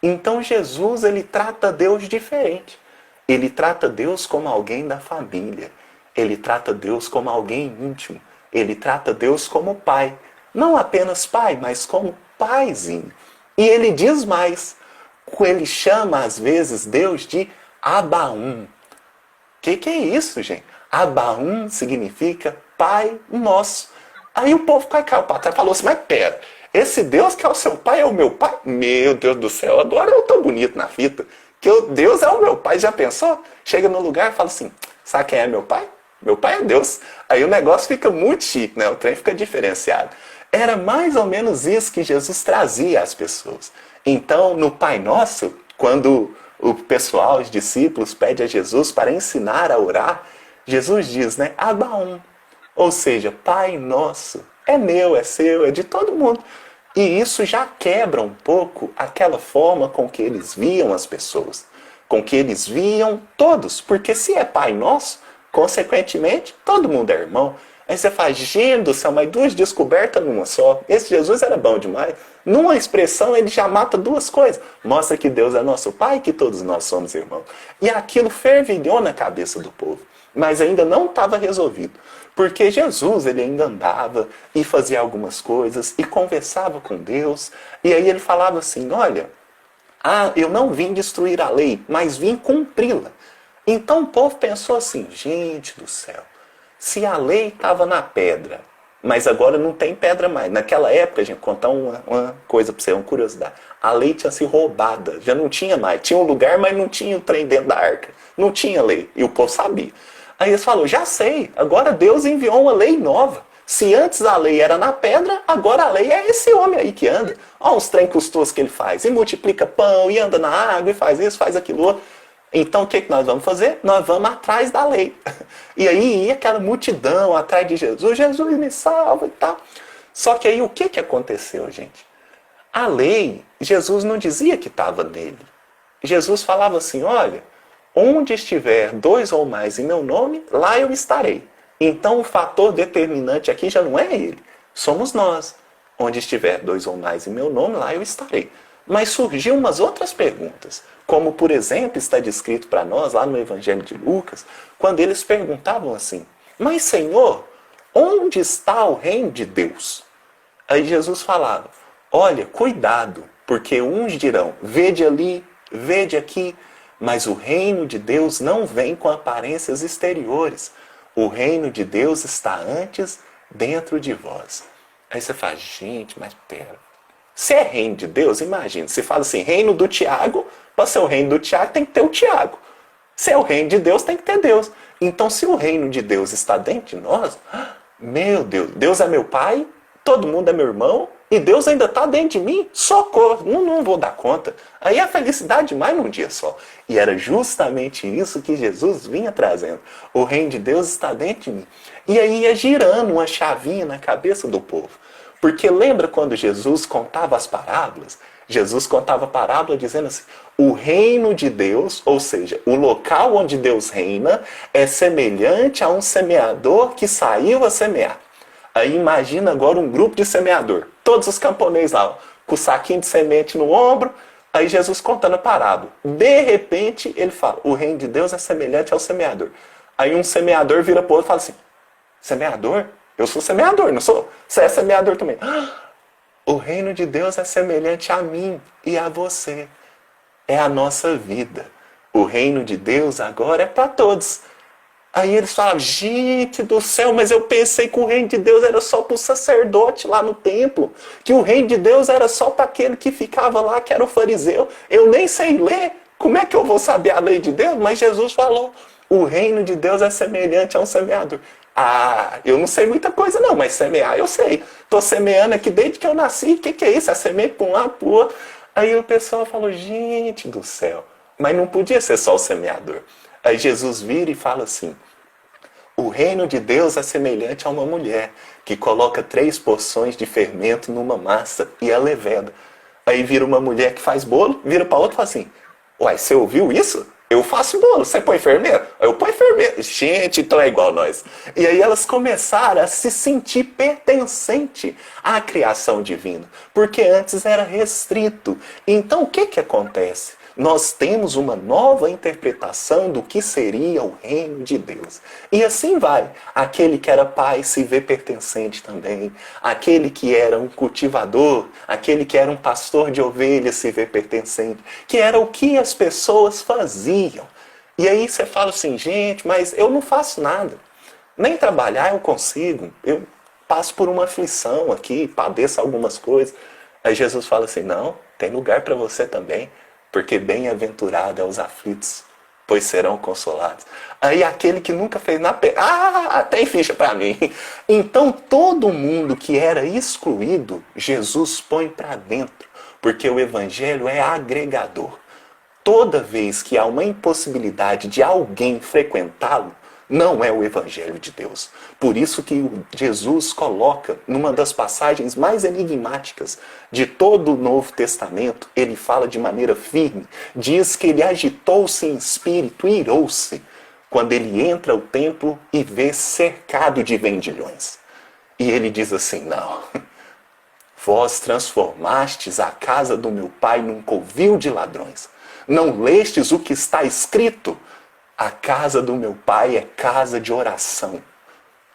Então Jesus, ele trata Deus diferente. Ele trata Deus como alguém da família. Ele trata Deus como alguém íntimo. Ele trata Deus como pai. Não apenas pai, mas como paizinho. E ele diz mais. Ele chama, às vezes, Deus de Abaum. Que é isso, gente? Abaum significa Pai Nosso. Aí o povo caiu para trás e falou assim, mas pera, esse Deus que é o seu pai é o meu pai? Meu Deus do céu, agora eu tô bonito na fita. Que Deus é o meu pai, já pensou? Chega no lugar e fala assim, sabe quem é meu pai? Meu pai é Deus. Aí o negócio fica muito chique, né? O trem fica diferenciado. Era mais ou menos isso que Jesus trazia às pessoas. Então, no Pai Nosso, quando o pessoal, os discípulos, pede a Jesus para ensinar a orar, Jesus diz, né? Abaum. Ou seja, Pai Nosso. É meu, é seu, é de todo mundo. E isso já quebra um pouco aquela forma com que eles viam as pessoas. Com que eles viam todos. Porque se é Pai Nosso, consequentemente, todo mundo é irmão. Aí você faz, gente do céu, mas duas descobertas numa só. Esse Jesus era bom demais. Numa expressão, ele já mata duas coisas. Mostra que Deus é nosso Pai e que todos nós somos irmãos. E aquilo fervilhou na cabeça do povo. Mas ainda não estava resolvido. Porque Jesus, ele ainda andava e fazia algumas coisas e conversava com Deus. E aí ele falava assim, olha, eu não vim destruir a lei, mas vim cumpri-la. Então o povo pensou assim, gente do céu, se a lei estava na pedra, mas agora não tem pedra mais. Naquela época, gente, contar uma coisa para você, uma curiosidade. A lei tinha sido roubada, já não tinha mais. Tinha um lugar, mas não tinha o trem dentro da arca. Não tinha lei. E o povo sabia. Aí eles falaram, já sei, agora Deus enviou uma lei nova. Se antes a lei era na pedra, agora a lei é esse homem aí que anda. Olha os trem custosos que ele faz. E multiplica pão, e anda na água, e faz isso, faz aquilo outro. Então o que nós vamos fazer? Nós vamos atrás da lei. E aí ia aquela multidão atrás de Jesus. Jesus me salva e tal. Só que aí o que aconteceu, gente? A lei, Jesus não dizia que estava nele. Jesus falava assim, olha, onde estiver dois ou mais em meu nome, lá eu estarei. Então o fator determinante aqui já não é ele. Somos nós. Onde estiver dois ou mais em meu nome, lá eu estarei. Mas surgiu umas outras perguntas. Como, por exemplo, está descrito para nós lá no Evangelho de Lucas, quando eles perguntavam assim, mas Senhor, onde está o reino de Deus? Aí Jesus falava, olha, cuidado, porque uns dirão, vede ali, vede aqui, mas o reino de Deus não vem com aparências exteriores. O reino de Deus está antes dentro de vós. Aí você fala, gente, mas pera. Se é reino de Deus, imagina, se fala assim, reino do Tiago, para ser o reino do Tiago tem que ter o Tiago. Se é o reino de Deus, tem que ter Deus. Então, se o reino de Deus está dentro de nós, Meu Deus, Deus é meu pai, todo mundo é meu irmão, e Deus ainda está dentro de mim? Socorro, não vou dar conta. Aí a felicidade demais num dia só. E era justamente isso que Jesus vinha trazendo. O reino de Deus está dentro de mim. E aí ia girando uma chavinha na cabeça do povo. Porque lembra quando Jesus contava as parábolas? Jesus contava a parábola dizendo assim: o reino de Deus, ou seja, o local onde Deus reina, é semelhante a um semeador que saiu a semear. Aí imagina agora um grupo de semeador, todos os camponeses lá, com o saquinho de semente no ombro, aí Jesus contando a parábola. De repente ele fala: o reino de Deus é semelhante ao semeador. Aí um semeador vira para o outro e fala assim: semeador? Eu sou semeador, não sou? Você é semeador também. O reino de Deus é semelhante a mim e a você. É a nossa vida. O reino de Deus agora é para todos. Aí eles falam: gente do céu, mas eu pensei que o reino de Deus era só para o sacerdote lá no templo. Que o reino de Deus era só para aquele que ficava lá, que era o fariseu. Eu nem sei ler. Como é que eu vou saber a lei de Deus? Mas Jesus falou: o reino de Deus é semelhante a um semeador. Ah, eu não sei muita coisa não, mas semear eu sei. Estou semeando aqui desde que eu nasci. O que é isso? É semente para um lado, para o outro. Aí o pessoal falou: gente do céu. Mas não podia ser só o semeador. Aí Jesus vira e fala assim: o reino de Deus é semelhante a uma mulher que coloca 3 porções de fermento numa massa e a leveda. Aí vira uma mulher que faz bolo, vira para outra e fala assim: uai, você ouviu isso? Eu faço bolo, você põe fermento? Eu ponho fermento. Gente, então é igual nós. E aí elas começaram a se sentir pertencente à criação divina, porque antes era restrito. Então o que acontece? Nós temos uma nova interpretação do que seria o reino de Deus. E assim vai. Aquele que era pai se vê pertencente também. Aquele que era um cultivador, aquele que era um pastor de ovelhas se vê pertencente. Que era o que as pessoas faziam. E aí você fala assim: gente, mas eu não faço nada. Nem trabalhar eu consigo. Eu passo por uma aflição aqui, padeço algumas coisas. Aí Jesus fala assim: não, tem lugar para você também. Porque bem-aventurado é os aflitos, pois serão consolados. Aí aquele que nunca fez nada, tem ficha para mim. Então todo mundo que era excluído, Jesus põe para dentro, porque o evangelho é agregador. Toda vez que há uma impossibilidade de alguém frequentá-lo, não é o evangelho de Deus. Por isso que Jesus coloca, numa das passagens mais enigmáticas de todo o Novo Testamento, ele fala de maneira firme, diz que ele agitou-se em espírito e irou-se quando ele entra ao templo e vê cercado de vendilhões. E ele diz assim: não, vós transformastes a casa do meu pai num covil de ladrões. Não lestes o que está escrito? A casa do meu pai é casa de oração.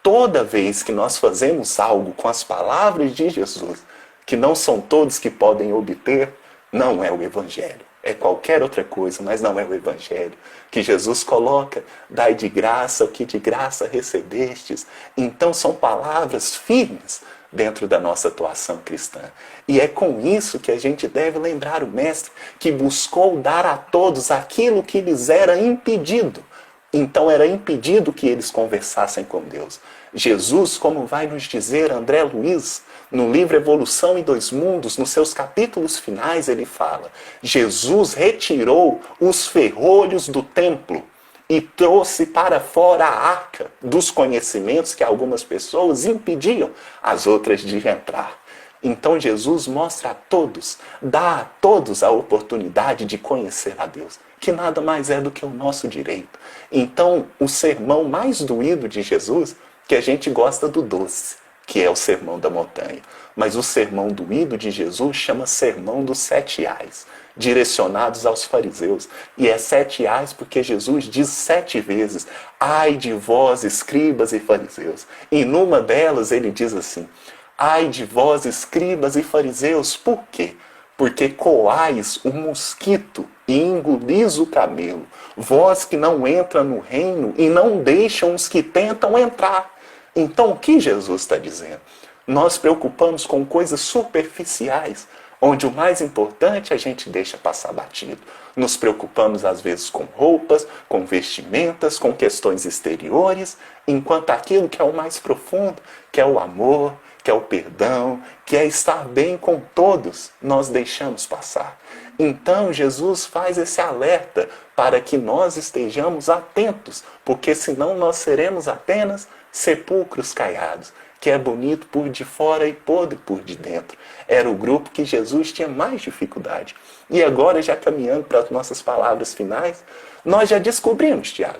Toda vez que nós fazemos algo com as palavras de Jesus, que não são todos que podem obter, não é o evangelho. É qualquer outra coisa, mas não é o evangelho. Que Jesus coloca: dai de graça o que de graça recebestes. Então são palavras firmes dentro da nossa atuação cristã. E é com isso que a gente deve lembrar o Mestre, que buscou dar a todos aquilo que lhes era impedido. Então era impedido que eles conversassem com Deus. Jesus, como vai nos dizer André Luiz, no livro Evolução em Dois Mundos, nos seus capítulos finais, ele fala: Jesus retirou os ferrolhos do templo e trouxe para fora a arca dos conhecimentos que algumas pessoas impediam as outras de entrar. Então Jesus mostra a todos, dá a todos a oportunidade de conhecer a Deus, que nada mais é do que o nosso direito. Então o sermão mais doído de Jesus, que a gente gosta do doce, que é o sermão da montanha. Mas o sermão doído de Jesus chama sermão dos 7 ais, direcionados aos fariseus. E é 7 ais porque Jesus diz 7 vezes: ai de vós, escribas e fariseus. E numa delas ele diz assim: ai de vós, escribas e fariseus, por quê? Porque coais o mosquito e engolis o camelo. Vós que não entram no reino e não deixam os que tentam entrar. Então o que Jesus está dizendo? Nós preocupamos com coisas superficiais, onde o mais importante a gente deixa passar batido. Nos preocupamos às vezes com roupas, com vestimentas, com questões exteriores, enquanto aquilo que é o mais profundo, que é o amor, que é o perdão, que é estar bem com todos, nós deixamos passar. Então Jesus faz esse alerta para que nós estejamos atentos, porque senão nós seremos apenas sepulcros caiados, que é bonito por de fora e podre por de dentro. Era o grupo que Jesus tinha mais dificuldade. E agora, já caminhando para as nossas palavras finais, nós já descobrimos, Tiago,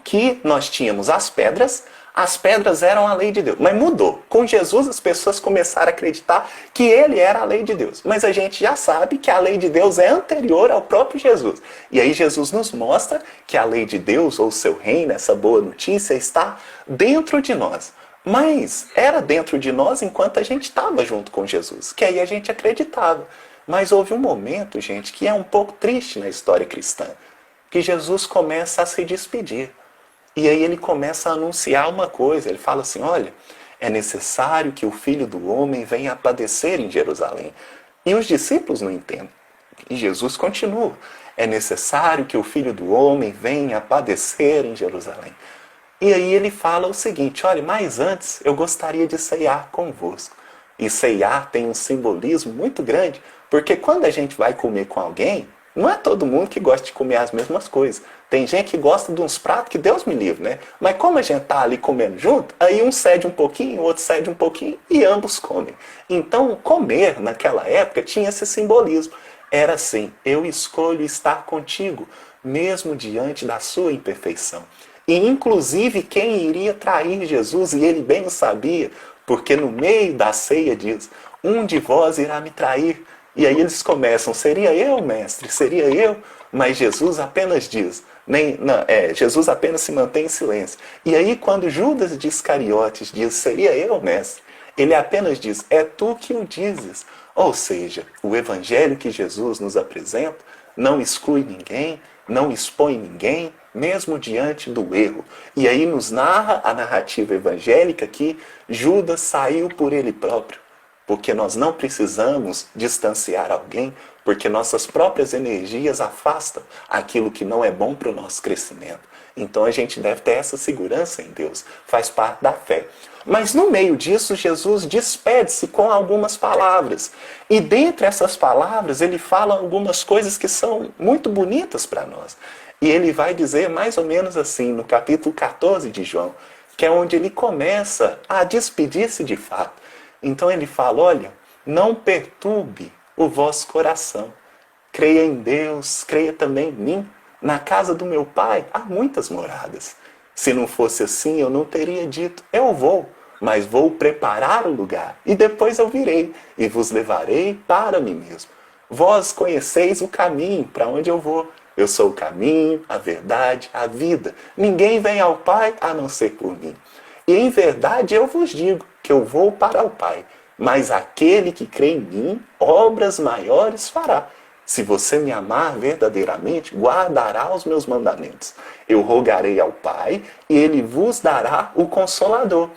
que nós tínhamos as pedras eram a lei de Deus. Mas mudou. Com Jesus as pessoas começaram a acreditar que ele era a lei de Deus. Mas a gente já sabe que a lei de Deus é anterior ao próprio Jesus. E aí Jesus nos mostra que a lei de Deus, ou o seu reino, essa boa notícia, está dentro de nós. Mas era dentro de nós enquanto a gente estava junto com Jesus, que aí a gente acreditava. Mas houve um momento, gente, que é um pouco triste na história cristã, que Jesus começa a se despedir. E aí ele começa a anunciar uma coisa, ele fala assim, olha, é necessário que o Filho do Homem venha a padecer em Jerusalém. E os discípulos não entendem. E Jesus continua, é necessário que o Filho do Homem venha a padecer em Jerusalém. E aí ele fala o seguinte, olha, mas antes eu gostaria de ceiar convosco. E ceiar tem um simbolismo muito grande, porque quando a gente vai comer com alguém, não é todo mundo que gosta de comer as mesmas coisas. Tem gente que gosta de uns pratos que Deus me livre, né? Mas como a gente tá ali comendo junto, aí um cede um pouquinho, o outro cede um pouquinho e ambos comem. Então, comer naquela época tinha esse simbolismo. Era assim, eu escolho estar contigo, mesmo diante da sua imperfeição. E inclusive quem iria trair Jesus, e ele bem o sabia, porque no meio da ceia diz, um de vós irá me trair. E aí eles começam, seria eu, mestre? Seria eu? Mas Jesus apenas diz, Jesus apenas se mantém em silêncio. E aí quando Judas de Iscariotes diz, seria eu, mestre? Ele apenas diz, é tu que o dizes. Ou seja, o evangelho que Jesus nos apresenta não exclui ninguém, não expõe ninguém, mesmo diante do erro. E aí nos narra a narrativa evangélica que Judas saiu por ele próprio. Porque nós não precisamos distanciar alguém, porque nossas próprias energias afastam aquilo que não é bom para o nosso crescimento. Então a gente deve ter essa segurança em Deus, faz parte da fé. Mas no meio disso, Jesus despede-se com algumas palavras. E dentre essas palavras, ele fala algumas coisas que são muito bonitas para nós. E ele vai dizer mais ou menos assim, no capítulo 14 de João, que é onde ele começa a despedir-se de fato. Então ele fala, olha, não perturbe o vosso coração. Creia em Deus, creia também em mim. Na casa do meu pai há muitas moradas. Se não fosse assim, eu não teria dito, eu vou, mas vou preparar o lugar. E depois eu virei e vos levarei para mim mesmo. Vós conheceis o caminho para onde eu vou. Eu sou o caminho, a verdade, a vida. Ninguém vem ao Pai a não ser por mim. E em verdade eu vos digo que eu vou para o Pai, mas aquele que crê em mim, obras maiores fará. Se você me amar verdadeiramente, guardará os meus mandamentos. Eu rogarei ao Pai e ele vos dará o Consolador,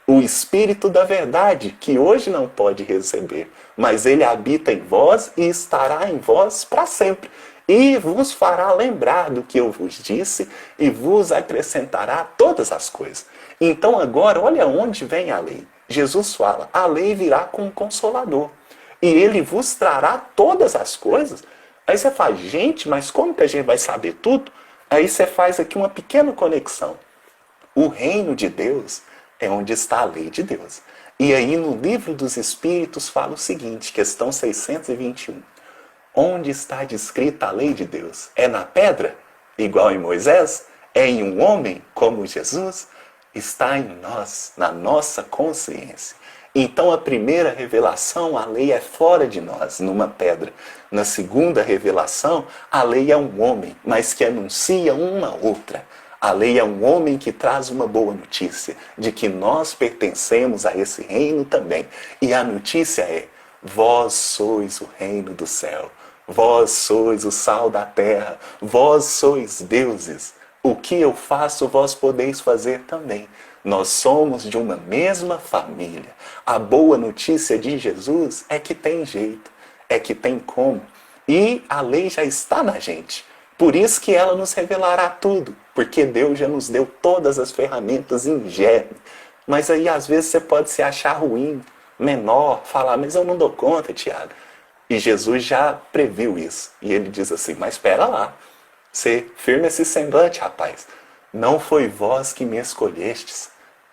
o Espírito da verdade, que hoje não pode receber, mas ele habita em vós e estará em vós para sempre. E vos fará lembrar do que eu vos disse e vos acrescentará todas as coisas. Então agora, olha onde vem a lei. Jesus fala, a lei virá com um Consolador. E ele vos trará todas as coisas. Aí você fala, gente, mas como que a gente vai saber tudo? Aí você faz aqui uma pequena conexão. O reino de Deus é onde está a lei de Deus. E aí no livro dos Espíritos fala o seguinte, questão 621. Onde está descrita a lei de Deus? É na pedra, igual em Moisés? É em um homem, como Jesus? Está em nós, na nossa consciência. Então a primeira revelação, a lei é fora de nós, numa pedra. Na segunda revelação, a lei é um homem, mas que anuncia uma outra. A lei é um homem que traz uma boa notícia, de que nós pertencemos a esse reino também. E a notícia é, vós sois o reino do céu. Vós sois o sal da terra, vós sois deuses. O que eu faço, vós podeis fazer também. Nós somos de uma mesma família. A boa notícia de Jesus é que tem jeito. é que tem como. E a lei já está na gente. Por isso que ela nos revelará tudo. Porque Deus já nos deu todas as ferramentas em germe. Mas aí às vezes você pode se achar ruim, menor, falar, mas eu não dou conta, Tiago. E Jesus já previu isso. E ele diz assim, mas espera lá. Você firme esse semblante, rapaz. Não foi vós que me escolhestes.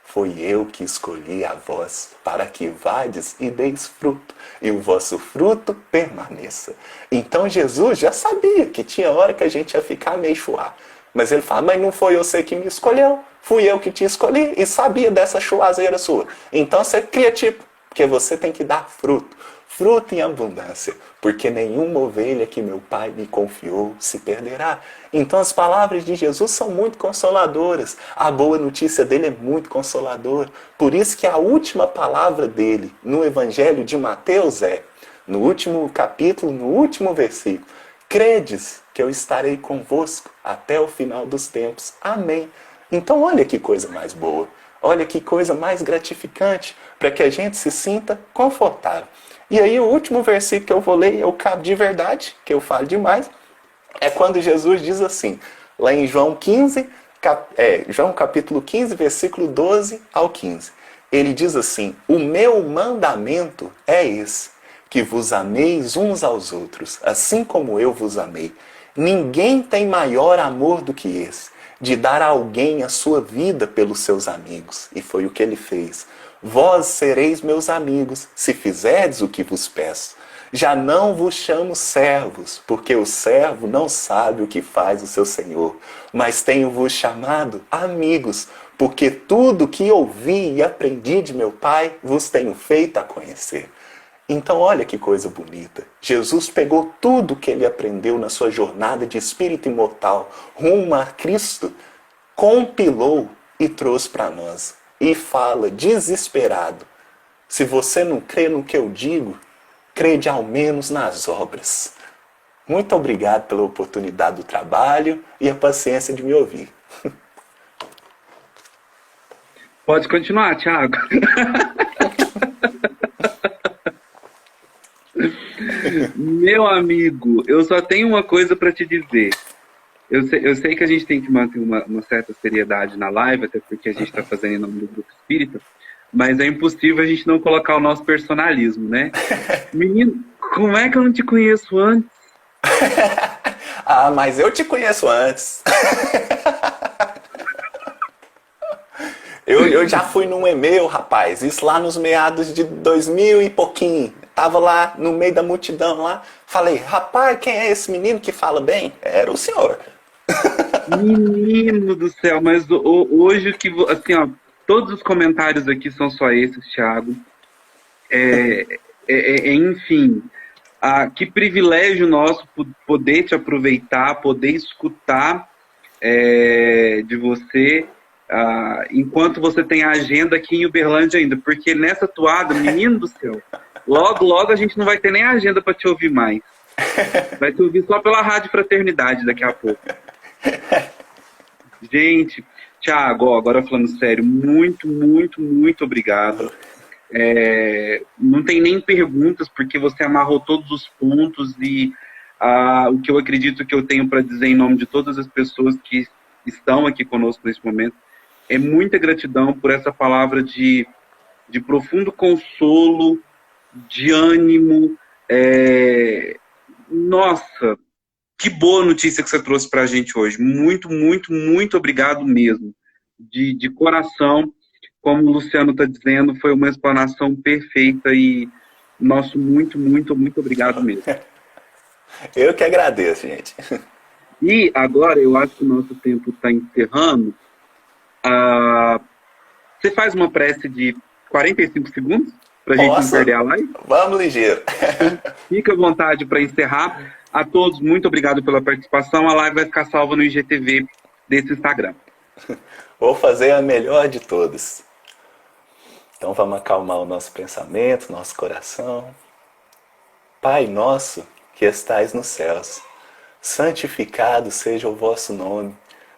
Foi eu que escolhi a vós, para que vades e deis fruto, e o vosso fruto permaneça. Então Jesus já sabia que tinha hora que a gente ia ficar meio chuá. Mas ele fala, mas não foi você que me escolheu, fui eu que te escolhi e sabia dessa chuazeira sua. Então você cria tipo, porque você tem que dar fruto. Fruto em abundância, porque nenhuma ovelha que meu Pai me confiou se perderá. Então as palavras de Jesus são muito consoladoras. A boa notícia dele é muito consoladora. Por isso que a última palavra dele no Evangelho de Mateus é, no último capítulo, no último versículo, credes que eu estarei convosco até o final dos tempos. Amém. Então olha que coisa mais boa. Olha que coisa mais gratificante para que a gente se sinta confortável. E aí o último versículo que eu vou ler, eu cabo de verdade, que eu falo demais, é quando Jesus diz assim, lá em João 15, João capítulo 15, versículo 12 ao 15. Ele diz assim, o meu mandamento é esse, que vos ameis uns aos outros, assim como eu vos amei. Ninguém tem maior amor do que esse, de dar a alguém a sua vida pelos seus amigos. E foi o que ele fez. Vós sereis meus amigos, se fizerdes o que vos peço. Já não vos chamo servos, porque o servo não sabe o que faz o seu senhor. Mas tenho-vos chamado amigos, porque tudo que ouvi e aprendi de meu Pai vos tenho feito a conhecer. Então olha que coisa bonita. Jesus pegou tudo que ele aprendeu na sua jornada de espírito imortal rumo a Cristo, compilou e trouxe para nós. E fala desesperado, se você não crê no que eu digo, crede ao menos nas obras. Muito obrigado pela oportunidade do trabalho e a paciência de me ouvir. Pode continuar, Tiago. Meu amigo, eu só tenho uma coisa para te dizer. Eu sei que a gente tem que manter uma certa seriedade na live, até porque a gente está fazendo em nome do Grupo Espírita, mas é impossível a gente não colocar o nosso personalismo, né? Menino, como é que eu não te conheço antes? Ah, mas eu te conheço antes. Eu já fui num e-mail, rapaz, isso lá nos meados de 2000 e pouquinho. Tava lá no meio da multidão lá, falei, rapaz, quem é esse menino que fala bem? Era o senhor. Menino do céu, mas hoje que assim, ó, todos os comentários aqui são só esses, Thiago. Enfim, que privilégio nosso poder te aproveitar, poder escutar de você, enquanto você tem a agenda aqui em Uberlândia ainda, porque nessa toada, menino do céu, logo a gente não vai ter nem agenda para te ouvir mais. Vai te ouvir só pela Rádio Fraternidade daqui a pouco. Gente, Thiago, agora falando sério, muito, muito, muito obrigado. Não tem nem perguntas, porque você amarrou todos os pontos e o que eu acredito que eu tenho para dizer em nome de todas as pessoas que estão aqui conosco nesse momento é muita gratidão por essa palavra de profundo consolo, de ânimo. Nossa, que boa notícia que você trouxe para a gente hoje. Muito, muito, muito obrigado mesmo. De coração, como o Luciano está dizendo, foi uma explanação perfeita e nosso muito, muito, muito obrigado mesmo. Eu que agradeço, gente. E agora, eu acho que o nosso tempo está encerrando. Você faz uma prece de 45 segundos para a gente não perder a live? Vamos ligeiro. Fica à vontade para encerrar. A todos, muito obrigado pela participação. A live vai ficar salva no IGTV desse Instagram. Vou fazer a melhor de todas. Então vamos acalmar o nosso pensamento, nosso coração. Pai nosso que estais nos céus, santificado seja o vosso nome.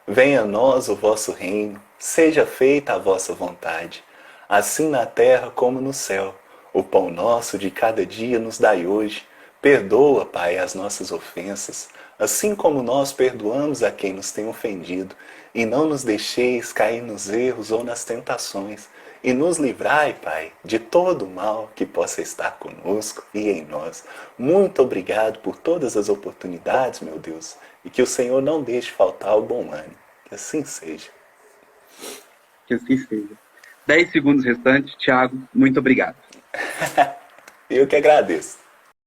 Venha a nós o vosso reino. Seja feita a vossa vontade, assim na terra como no céu. O pão nosso de cada dia nos dai hoje. Perdoa, Pai, as nossas ofensas, assim como nós perdoamos a quem nos tem ofendido, e não nos deixeis cair nos erros ou nas tentações, e nos livrai, Pai, de todo o mal que possa estar conosco e em nós. Muito obrigado por todas as oportunidades, meu Deus, e que o Senhor não deixe faltar o bom ânimo. Que assim seja. Que assim seja. 10 segundos restantes. Tiago, muito obrigado. Eu que agradeço.